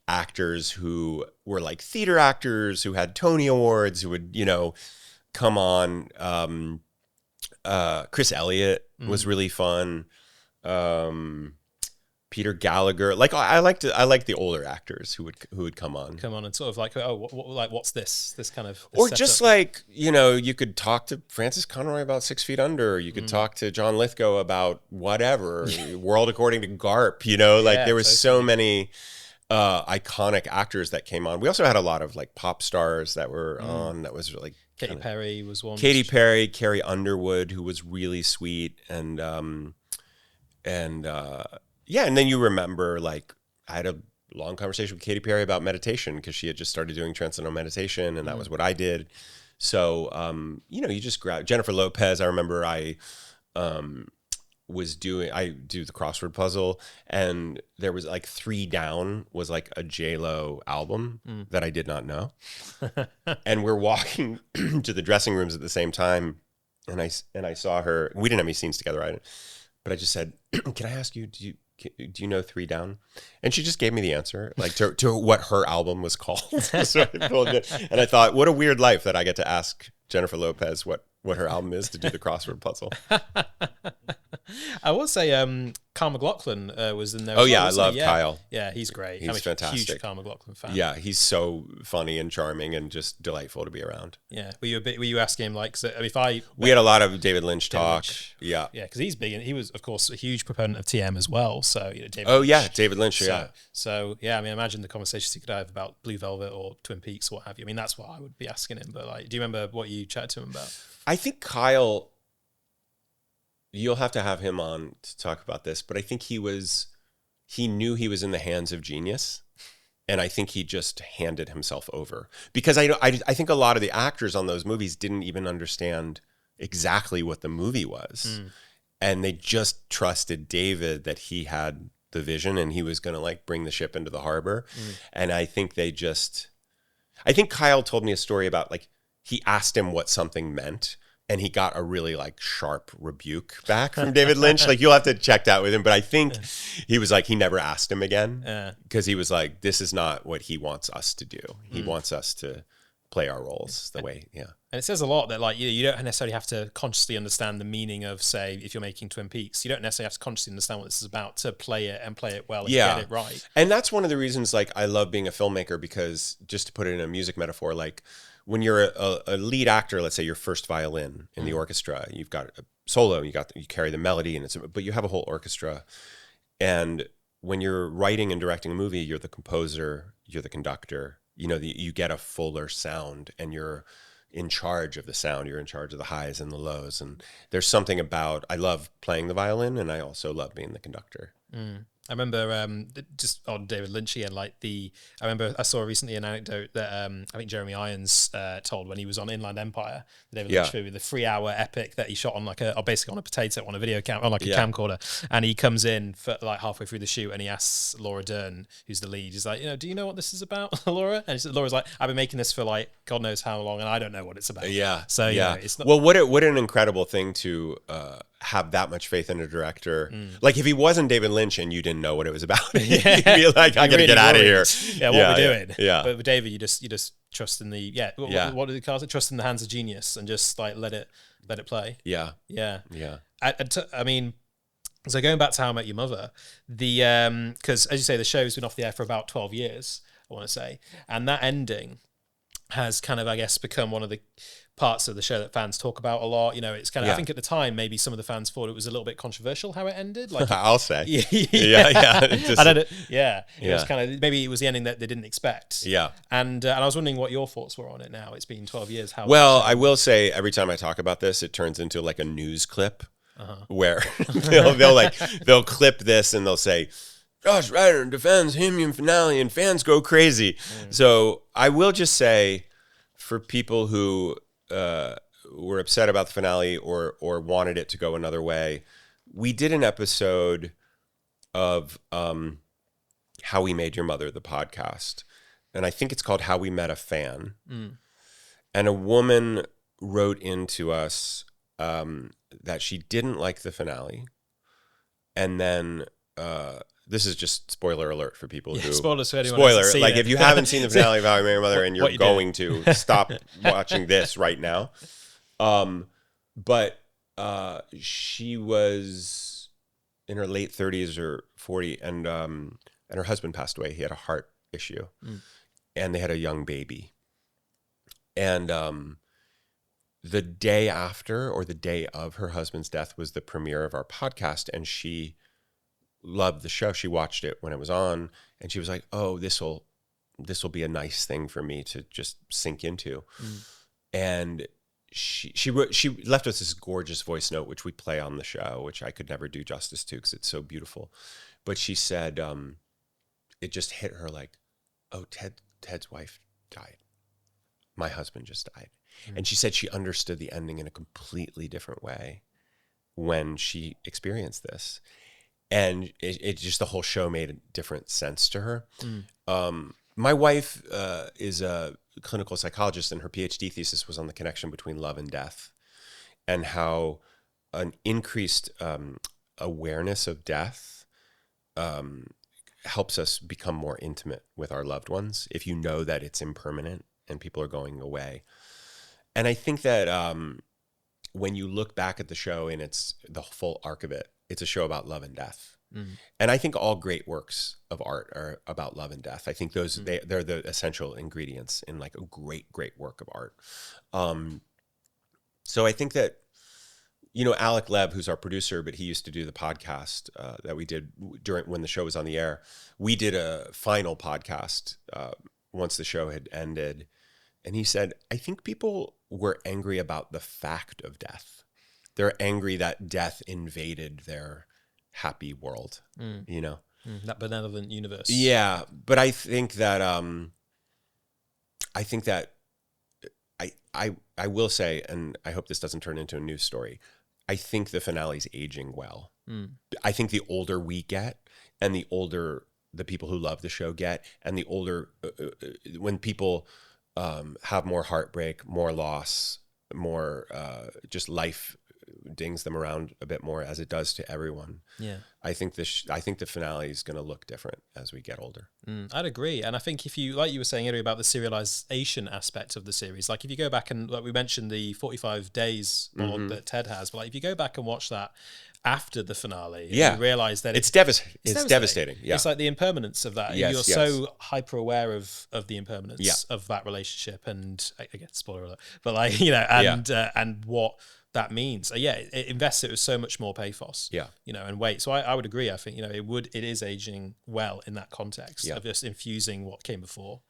actors who were like theater actors who had Tony Awards, who would, you know, come on. Chris Elliott was really fun. Peter Gallagher, like I liked the older actors who would come on and sort of like, what's this kind of or setup? Just like, you know, you could talk to Francis Conroy about 6 Feet Under, you could talk to John Lithgow about whatever, World According to Garp, you know, like there was so many iconic actors that came on. We also had a lot of like pop stars that were on. That was like Katy Perry was one. Katy Perry, Carrie Underwood, who was really sweet, and then you remember, like, I had a long conversation with Katy Perry about meditation because she had just started doing Transcendental Meditation, and that was what I did. So, you just grab Jennifer Lopez. I remember I do the crossword puzzle, and there was like 3 Down was like a J-Lo album that I did not know. And we're walking to the dressing rooms at the same time, and I saw her. We didn't have any scenes together, right? But I just said, "Can I ask you, do you know 3 Down?" And she just gave me the answer, like to what her album was called. So I told her, and I thought, what a weird life that I get to ask Jennifer Lopez what her album is to do the crossword puzzle. I will say Kyle MacLachlan was in there. Oh, yeah, I love Kyle. Yeah, he's great. He's fantastic. Huge Kyle MacLachlan fan. Yeah, he's so funny and charming and just delightful to be around. Yeah, were you asking him like? So, we had a lot of David Lynch talk. Yeah, yeah, because he's big, and he was of course a huge proponent of TM as well. So David. Oh yeah, David Lynch. So yeah, I mean, imagine the conversations you could have about Blue Velvet or Twin Peaks or what have you. I mean, that's what I would be asking him. But like, do you remember what you chatted to him about? I think Kyle. You'll have to have him on to talk about this, but I think he knew he was in the hands of genius, and I think he just handed himself over, because I think a lot of the actors on those movies didn't even understand exactly what the movie was, and they just trusted David that he had the vision and he was going to like bring the ship into the harbor. And I think Kyle told me a story about like he asked him what something meant, and he got a really like sharp rebuke back from David Lynch. Like, you'll have to check that with him. But I think he was like, he never asked him again, because he was like, this is not what he wants us to do. He wants us to play our roles the way, And it says a lot that like, you don't necessarily have to consciously understand the meaning of, say, if you're making Twin Peaks, you don't necessarily have to consciously understand what this is about to play it and play it well and get it right. And that's one of the reasons like I love being a filmmaker, because just to put it in a music metaphor, like, when you're a lead actor, let's say your first violin in the orchestra, you've got a solo, you carry the melody, but you have a whole orchestra. And when you're writing and directing a movie, you're the composer, you're the conductor. You get a fuller sound, and you're in charge of the sound. You're in charge of the highs and the lows. And there's something about, I love playing the violin, and I also love being the conductor. I remember just on David Lynch again, like I remember I saw recently an anecdote that I think Jeremy Irons told when he was on Inland Empire, the David Lynch movie, the 3-hour epic that he shot on basically on a potato, on a video cam, on like a camcorder. And he comes in for like halfway through the shoot, and he asks Laura Dern, who's the lead, he's like, do you know what this is about, Laura? And Laura's like, I've been making this for like God knows how long, and I don't know what it's about. So it's not. Well, what an incredible thing to have that much faith in a director. Like, if he wasn't David Lynch and you didn't know what it was about, you'd be like, I gotta get out of here. Yeah, what we're doing. Yeah. But with David, you just trust in the what do they call it? Trust in the hands of genius, and just like let it play. Yeah. I mean, so going back to How I Met Your Mother, because as you say, the show's been off the air for about 12 years, I want to say, and that ending has kind of, I guess, become one of the parts of the show that fans talk about a lot. It's kind of, I think at the time, maybe some of the fans thought it was a little bit controversial how it ended. Like, I'll say. I don't know. It was kind of, maybe it was the ending that they didn't expect. Yeah. And I was wondering what your thoughts were on it now. It's been 12 years. Well, I will say, every time I talk about this, it turns into like a news clip where they'll clip this and they'll say, Josh Radnor defends HIMYM finale and fans go crazy. So I will just say, for people who were upset about the finale or wanted it to go another way, we did an episode of How We Made Your Mother, the podcast. And I think it's called How We Met a Fan. And a woman wrote into us that she didn't like the finale. And then this is just spoiler alert for people who... Spoilers for anyone Spoiler, like if you haven't seen the finale of How I Met Your Mother and you're going to, stop watching this right now. But she was in her late 30s or 40, and her husband passed away. He had a heart issue, and they had a young baby. And the day after, or the day of her husband's death, was the premiere of our podcast, and she loved the show. She watched it when it was on, and she was like, oh, this will be a nice thing for me to just sink into. And she left us this gorgeous voice note, which we play on the show, which I could never do justice to because it's so beautiful. But she said, it just hit her like, oh, Ted's wife died. My husband just died. And she said she understood the ending in a completely different way when she experienced this. And it just, the whole show made a different sense to her. My wife is a clinical psychologist, and her PhD thesis was on the connection between love and death, and how an increased awareness of death helps us become more intimate with our loved ones if you know that it's impermanent and people are going away. And I think that when you look back at the show and it's the full arc of it, it's a show about love and death. And I think all great works of art are about love and death. I think those they're the essential ingredients in like a great work of art. So I think that, you know, Alec Lev, who's our producer, but he used to do the podcast that we did when the show was on the air. We did a final podcast once the show had ended. And he said, I think people were angry about the fact of death. They're angry that death invaded their happy world, you know? That benevolent universe. Yeah. But I think that, I will say, and I hope this doesn't turn into a news story, I think the finale's aging well. I think the older we get and the older the people who love the show get, and the older, when people have more heartbreak, more loss, more just life dings them around a bit more, as it does to everyone. Yeah, I think the finale is going to look different as we get older. I'd agree. And I think if you, like you were saying earlier about the serialization aspect of the series, like if you go back and, like we mentioned, the 45 days blog that Ted has, but like if you go back and watch that after the finale, you realize that it's devastating. Yeah. It's like the impermanence of that. Yes, You're so hyper aware of the impermanence of that relationship, and again, spoiler alert, but like, you know, and what that means. It invests it with so much more pathos, you know, and weight. So I would agree. I think, you know, it is aging well in that context of just infusing what came before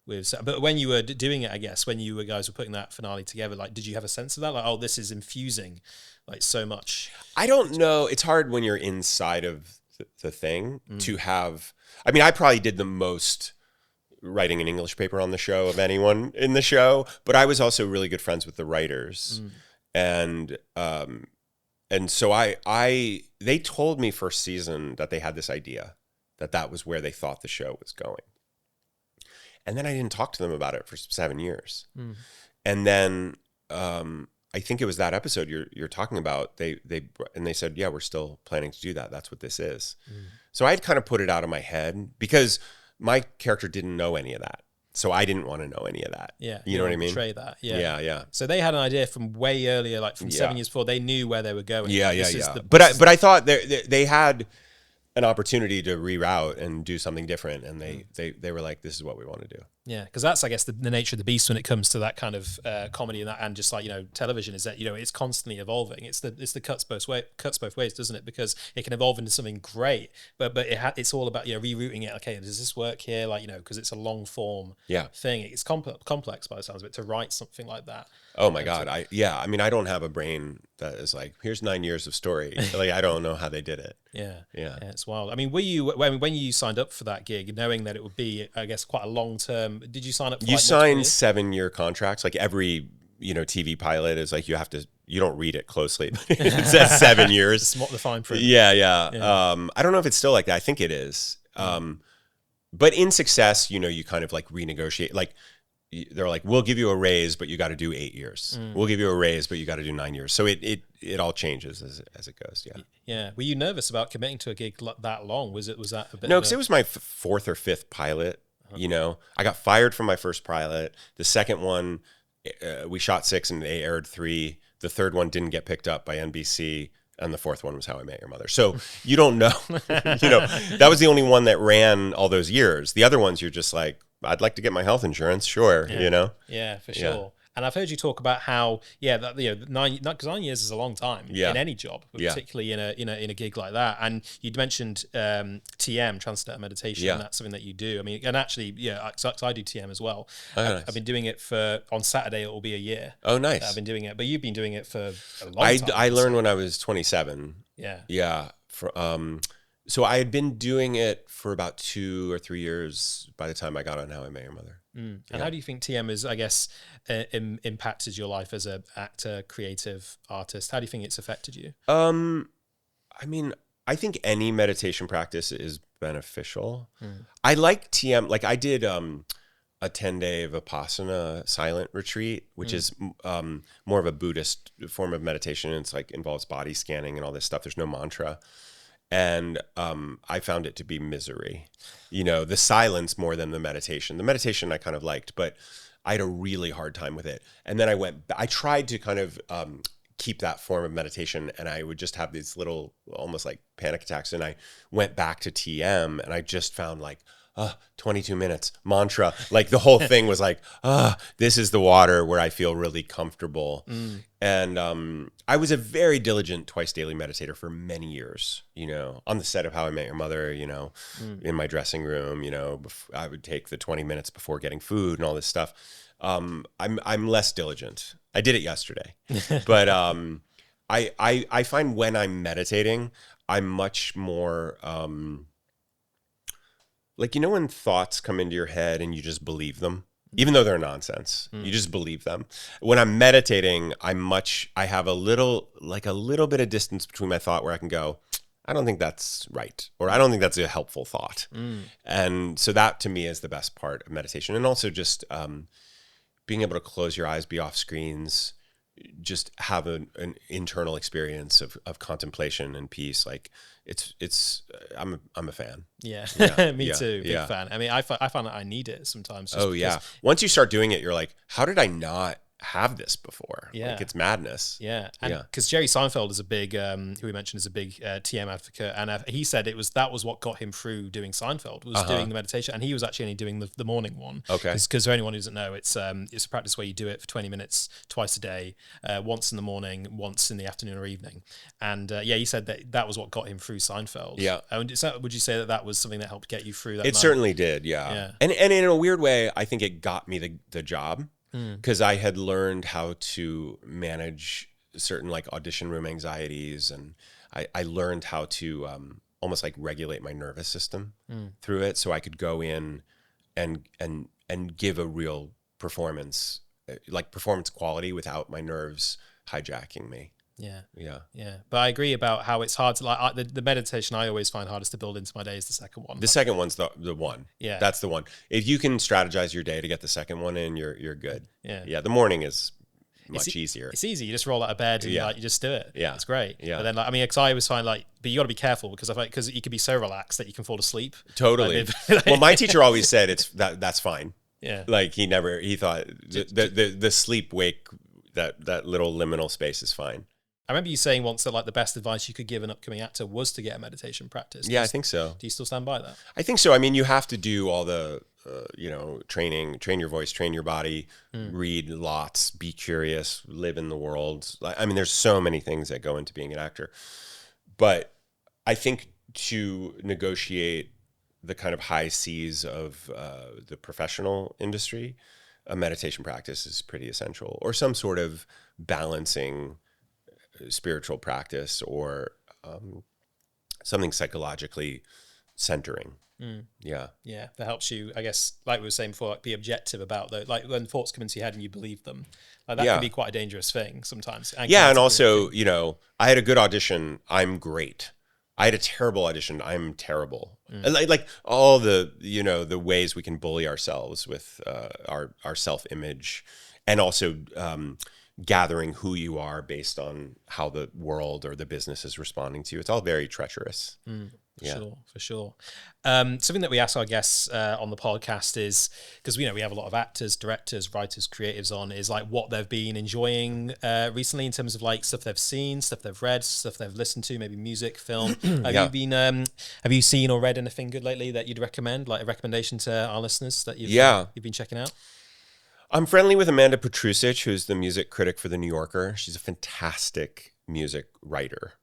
with. But when you were doing it, I guess, when you guys were putting that finale together, like, did you have a sense of that? Like, oh, this is infusing like so much. I don't know. It's hard when you're inside of the thing to have, I mean, I probably did the most writing an English paper on the show of anyone in the show, but I was also really good friends with the writers. And so they told me first season that they had this idea that was where they thought the show was going. And then I didn't talk to them about it for 7 years. And then, I think it was that episode you're talking about. They said, yeah, we're still planning to do that. That's what this is. So I had kind of put it out of my head because my character didn't know any of that. So I didn't want to know any of that. Yeah. You know what I mean? Portray that. Yeah. So they had an idea from way earlier, like from 7 years before. They knew where they were going. But I thought they had an opportunity to reroute and do something different, and they were like, this is what we want to do. Yeah, because that's, I guess, the nature of the beast when it comes to that kind of comedy and just like, you know, television, is that, you know, it's constantly evolving. It's the cuts both ways, doesn't it? Because it can evolve into something great, but it's all about, you know, rerouting it. Okay, does this work here? Like, you know, because it's a long form thing. It's complex by the sounds of it to write something like that. Oh my God. I mean, I don't have a brain that is like, here's 9 years of story. Like, I don't know how they did it. Yeah, it's wild. I mean, when you signed up for that gig, knowing that it would be, I guess, quite a long term, did you sign up for you sign 7-year contracts? Like every, you know, TV pilot is like, you don't read it closely. It says 7 years. The fine print. Yeah. I don't know if it's still like that. I think it is. But in Success, you know, you kind of like renegotiate, like they're like, we'll give you a raise, but you got to do 8 years. We'll give you a raise, but you got to do 9 years. So it all changes as it goes. Yeah. Were you nervous about committing to a gig that long? Was that a bit? No, because it was my 4th or 5th pilot. You know, I got fired from my first pilot. The second one, we shot 6 and they aired 3. The third one didn't get picked up by NBC. And the 4th one was How I Met Your Mother. So you don't know, you know, that was the only one that ran all those years. The other ones, you're just like, I'd like to get my health insurance. Sure. You know? Yeah, for sure. Yeah. And I've heard you talk about how, that, you know, 9 years is a long time in any job, but particularly in a gig like that. And you'd mentioned TM, Transcendental Meditation, and that's something that you do. I mean, and actually, I do TM as well. Nice. I've been doing it on Saturday, it will be a year. Oh, nice. I've been doing it, but you've been doing it for a long time. I learned when I was 27. Yeah. Yeah. So I had been doing it for about 2 or 3 years by the time I got on How I Met Your Mother. And how do you think TM has, I guess, impacted your life as an actor, creative artist? How do you think it's affected you? I mean, I think any meditation practice is beneficial. I like TM. Like I did a 10-day Vipassana silent retreat, which is more of a Buddhist form of meditation. It's like involves body scanning and all this stuff. There's no mantra. And I found it to be misery. You know, the silence more than the meditation. The meditation I kind of liked, but I had a really hard time with it. And then I tried to kind of keep that form of meditation, and I would just have these little, almost like panic attacks. And I went back to TM, and I just found like, 22 minutes, mantra. Like the whole thing was like, this is the water where I feel really comfortable. And I was a very diligent twice daily meditator for many years, you know, on the set of How I Met Your Mother, you know, in my dressing room, you know, I would take the 20 minutes before getting food and all this stuff. I'm less diligent. I did it yesterday, but I find when I'm meditating, I'm much more like, you know, when thoughts come into your head and you just believe them, even though they're nonsense, you just believe them. When I'm meditating, I have a little bit of distance between my thought where I can go, I don't think that's right, or I don't think that's a helpful thought. And so that to me is the best part of meditation. And also just being able to close your eyes, be off screens, just have an internal experience of contemplation and peace. Like I'm a fan. Yeah, Yeah. me Yeah. too. Big Yeah. fan. I mean, I find that I need it sometimes. Just Oh yeah. Once you start doing it, you're like, how did I not have this before? Yeah. Like it's madness. Yeah, and Yeah. because Jerry Seinfeld is a big, who we mentioned is a big TM advocate, and he said that was what got him through doing Seinfeld, was doing the meditation, and he was actually only doing the morning one. Okay. Because for anyone who doesn't know, it's a practice where you do it for 20 minutes twice a day, once in the morning, once in the afternoon or evening, and he said that was what got him through Seinfeld. Yeah. And would you say that was something that helped get you through that? It certainly did. Yeah. Yeah. And in a weird way, I think it got me the job. Because I had learned how to manage certain like audition room anxieties, and I learned how to almost like regulate my nervous system through it, so I could go in and give a real performance, like performance quality, without my nerves hijacking me. Yeah. But I agree about how it's hard to like the meditation I always find hardest to build into my day is the second one. The second one's the one. Yeah. That's the one. If you can strategize your day to get the second one in, you're good. Yeah. Yeah. The morning is much easier. It's easy. You just roll out of bed and Yeah. like you just do it. Yeah. It's great. Yeah. But then like, I mean, because I always find like, but you got to be careful because you can be so relaxed that you can fall asleep. Totally. Like, Well, my teacher always said that's fine. Yeah. Like he thought the sleep wake, that little liminal space is fine. I remember you saying once that like the best advice you could give an upcoming actor was to get a meditation practice. Yeah, I think so. Do you still stand by that? I think so. I mean, you have to do all the, train your voice, train your body, read lots, be curious, live in the world. I mean, there's so many things that go into being an actor. But I think to negotiate the kind of high seas of the professional industry, a meditation practice is pretty essential, or some sort of balancing spiritual practice, or something psychologically centering. Yeah. That helps you, I guess, like we were saying before, like be objective about like when thoughts come into your head and you believe them. Like that can be quite a dangerous thing sometimes. And also, I had a good audition. I'm great. I had a terrible audition. I'm terrible. Like all the, the ways we can bully ourselves with our self-image, and also gathering who you are based on how the world or the business is responding to you. It's all very treacherous. For sure. Something that we ask our guests on the podcast is, because we have a lot of actors, directors, writers, creatives on, is like what they've been enjoying recently in terms of like stuff they've seen, stuff they've read, stuff they've listened to, maybe music, film. Have you seen or read anything good lately that you'd recommend, like a recommendation to our listeners that you've been checking out? I'm friendly with Amanda Petrusic, who's the music critic for The New Yorker. She's a fantastic music writer.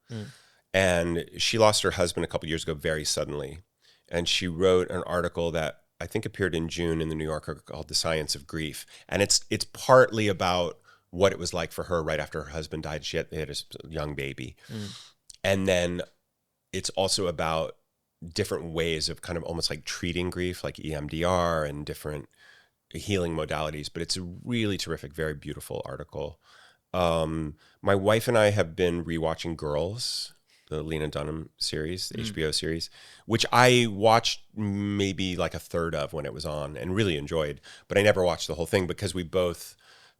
And she lost her husband a couple years ago very suddenly. And she wrote an article that I think appeared in June in The New Yorker called The Science of Grief. And it's partly about what it was like for her right after her husband died. They had a young baby. And then it's also about different ways of kind of almost like treating grief, like EMDR and different healing modalities. But it's a really terrific, very beautiful article. My wife and I have been rewatching Girls, the Lena Dunham series, the HBO series, which I watched maybe like a third of when it was on and really enjoyed, but I never watched the whole thing because we both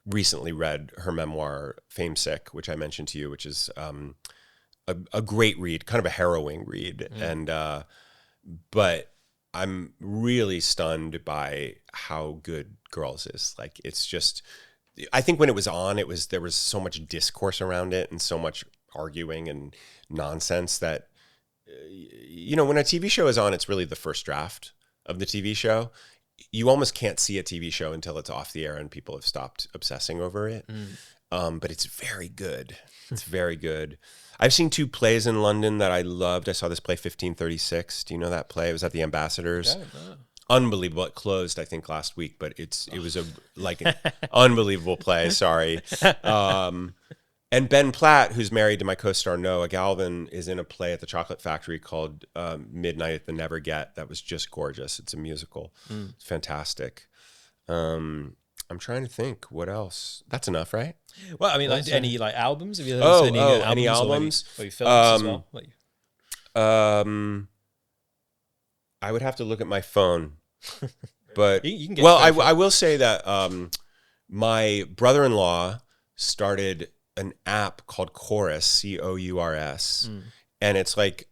recently read her memoir, Fame Sick, which I mentioned to you, which is a great read, kind of a harrowing read. And but I'm really stunned by how good Girls is. Like, it's just, I think when it was on, there was so much discourse around it and so much arguing and nonsense that, you know, when a TV show is on, it's really the first draft of the TV show. You almost can't see a TV show until it's off the air and people have stopped obsessing over it. But it's very good. It's very good. I've seen 2 plays in London that I loved. I saw this play, 1536. Do you know that play? It was at the Ambassadors. Unbelievable. It closed, I think, last week, but it was an unbelievable play. Sorry. And Ben Platt, who's married to my co-star Noah Galvin, is in a play at the Chocolate Factory called Midnight at the Never Get. That was just gorgeous. It's a musical. It's fantastic. I'm trying to think what else. That's enough, right? Well, I mean, like any like albums? Have you listened to any albums? Or maybe films as well? Like, I would have to look at my phone, but you can get I will say that my brother-in-law started an app called Chorus, Cours, and it's like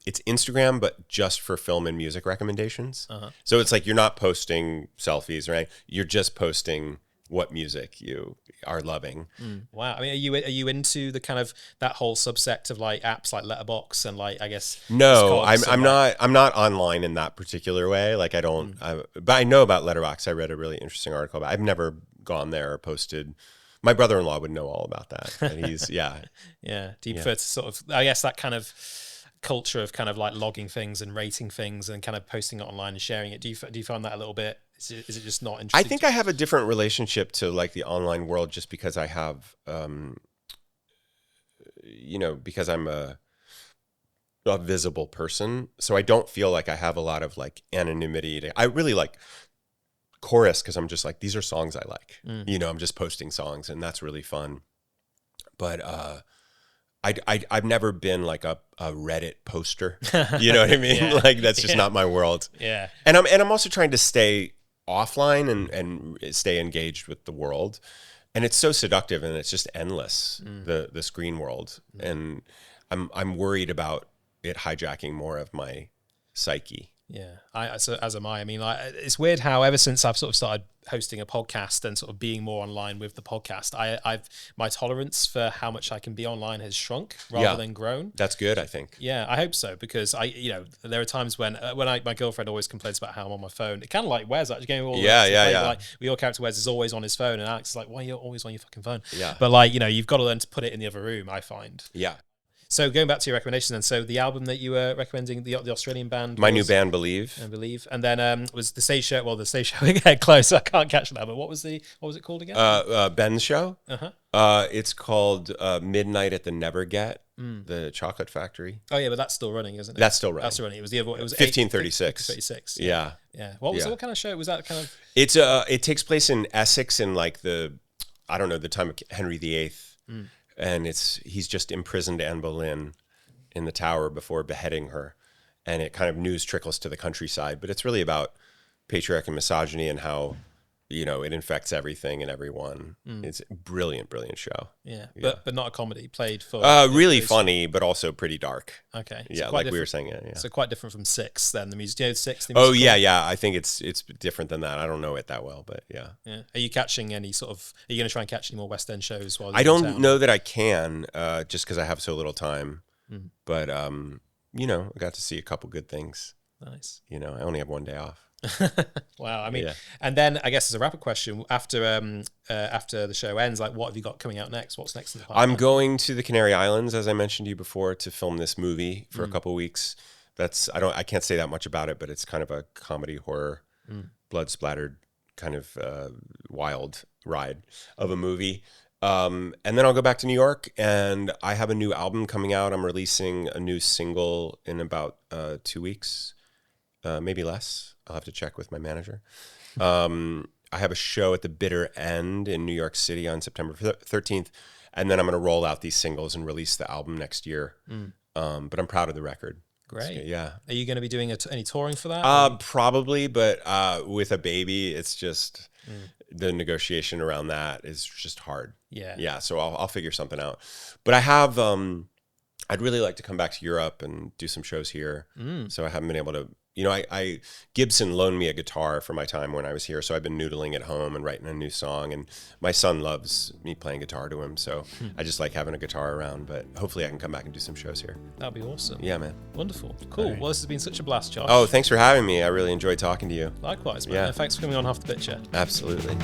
it's Instagram but just for film and music recommendations. So it's like you're not posting selfies, right? You're just posting what music you are loving. Wow. I mean, are you into the kind of that whole subsect of like apps like Letterboxd and like, I guess no, I'm not online in that particular way. Like I don't, but I know about Letterboxd. I read a really interesting article, but I've never gone there or posted. My brother-in-law would know all about that. And he's, yeah. Do you prefer to sort of, I guess that kind of culture of kind of like logging things and rating things and kind of posting it online and sharing it? Do you find that a little bit, is it just not interesting? I think I have a different relationship to like the online world just because I have, you know, because I'm a visible person. So I don't feel like I have a lot of like anonymity. I really like Chorus because I'm just like, these are songs I like. You know, I'm just posting songs and that's really fun. But I've never been like a Reddit poster. You know what I mean? Like that's just not my world. Yeah. And I'm also trying to stay offline and stay engaged with the world. And it's so seductive and it's just endless, the screen world. And I'm worried about it hijacking more of my psyche. Yeah, so as am I. I mean, like, it's weird how ever since I've sort of started hosting a podcast and sort of being more online with the podcast, I've my tolerance for how much I can be online has shrunk rather than grown. That's good, I think. Yeah, I hope so because there are times when my girlfriend always complains about how I'm on my phone. It kind of like Wes actually going all like your character Wes is always on his phone and Alex is like, why are you always on your fucking phone? Yeah. But like, you know, you've got to learn to put it in the other room, I find. Yeah. So going back to your recommendation then, so the album that you were recommending, the Australian band, my new band, Believe, and then was the stage show. Well, the stage show again close, so I can't catch that. But what was it called again? Ben's show. It's called Midnight at the Never Get, the Chocolate Factory. Oh yeah, but that's still running, isn't it? That's still running. That's still running. It was the other. It was 1536. 36. Yeah. What kind of show was that? Kind of. It's it takes place in Essex in like the time of Henry VIII. And he's just imprisoned Anne Boleyn in the Tower before beheading her. And it kind of news trickles to the countryside. But it's really about patriarchy and misogyny and how, you know, it infects everything and everyone. It's a brilliant, brilliant show. Yeah. But not a comedy. Played for... really funny, but also pretty dark. Okay. Yeah, like we were saying. Yeah. So quite different from Six then, the music. Do you know Six? The musical? Yeah. I think it's different than that. I don't know it that well, but yeah. Yeah. Are you catching any sort of... Are you going to try and catch any more West End shows while you're I don't in town? know that I can, just because I have so little time. But, you know, I got to see a couple good things. Nice. You know, I only have one day off. Wow. I mean, and then I guess as a wrap-up question, after the show ends, like what have you got coming out next? What's next in the pipeline? I'm going to the Canary Islands, as I mentioned to you before, to film this movie for a couple weeks. I can't say that much about it, but it's kind of a comedy horror, blood splattered kind of wild ride of a movie. And then I'll go back to New York, and I have a new album coming out. I'm releasing a new single in about 2 weeks, maybe less. I'll have to check with my manager. I have a show at the Bitter End in New York City on September 13th, and then I'm going to roll out these singles and release the album next year. But I'm proud of the record. Great. Yeah. Are you going to be doing any touring for that? Probably, but with a baby, it's just the negotiation around that is just hard. Yeah. Yeah. So I'll figure something out. But I have, I'd really like to come back to Europe and do some shows here. So I haven't been able to, I Gibson loaned me a guitar for my time when I was here. So I've been noodling at home and writing a new song, and my son loves me playing guitar to him. So I just like having a guitar around, but hopefully I can come back and do some shows here. That'd be awesome. Yeah, man. Wonderful. Cool. Right. Well, this has been such a blast, Josh. Oh, thanks for having me. I really enjoyed talking to you. Likewise, man. Yeah. And thanks for coming on Half the Picture. Absolutely.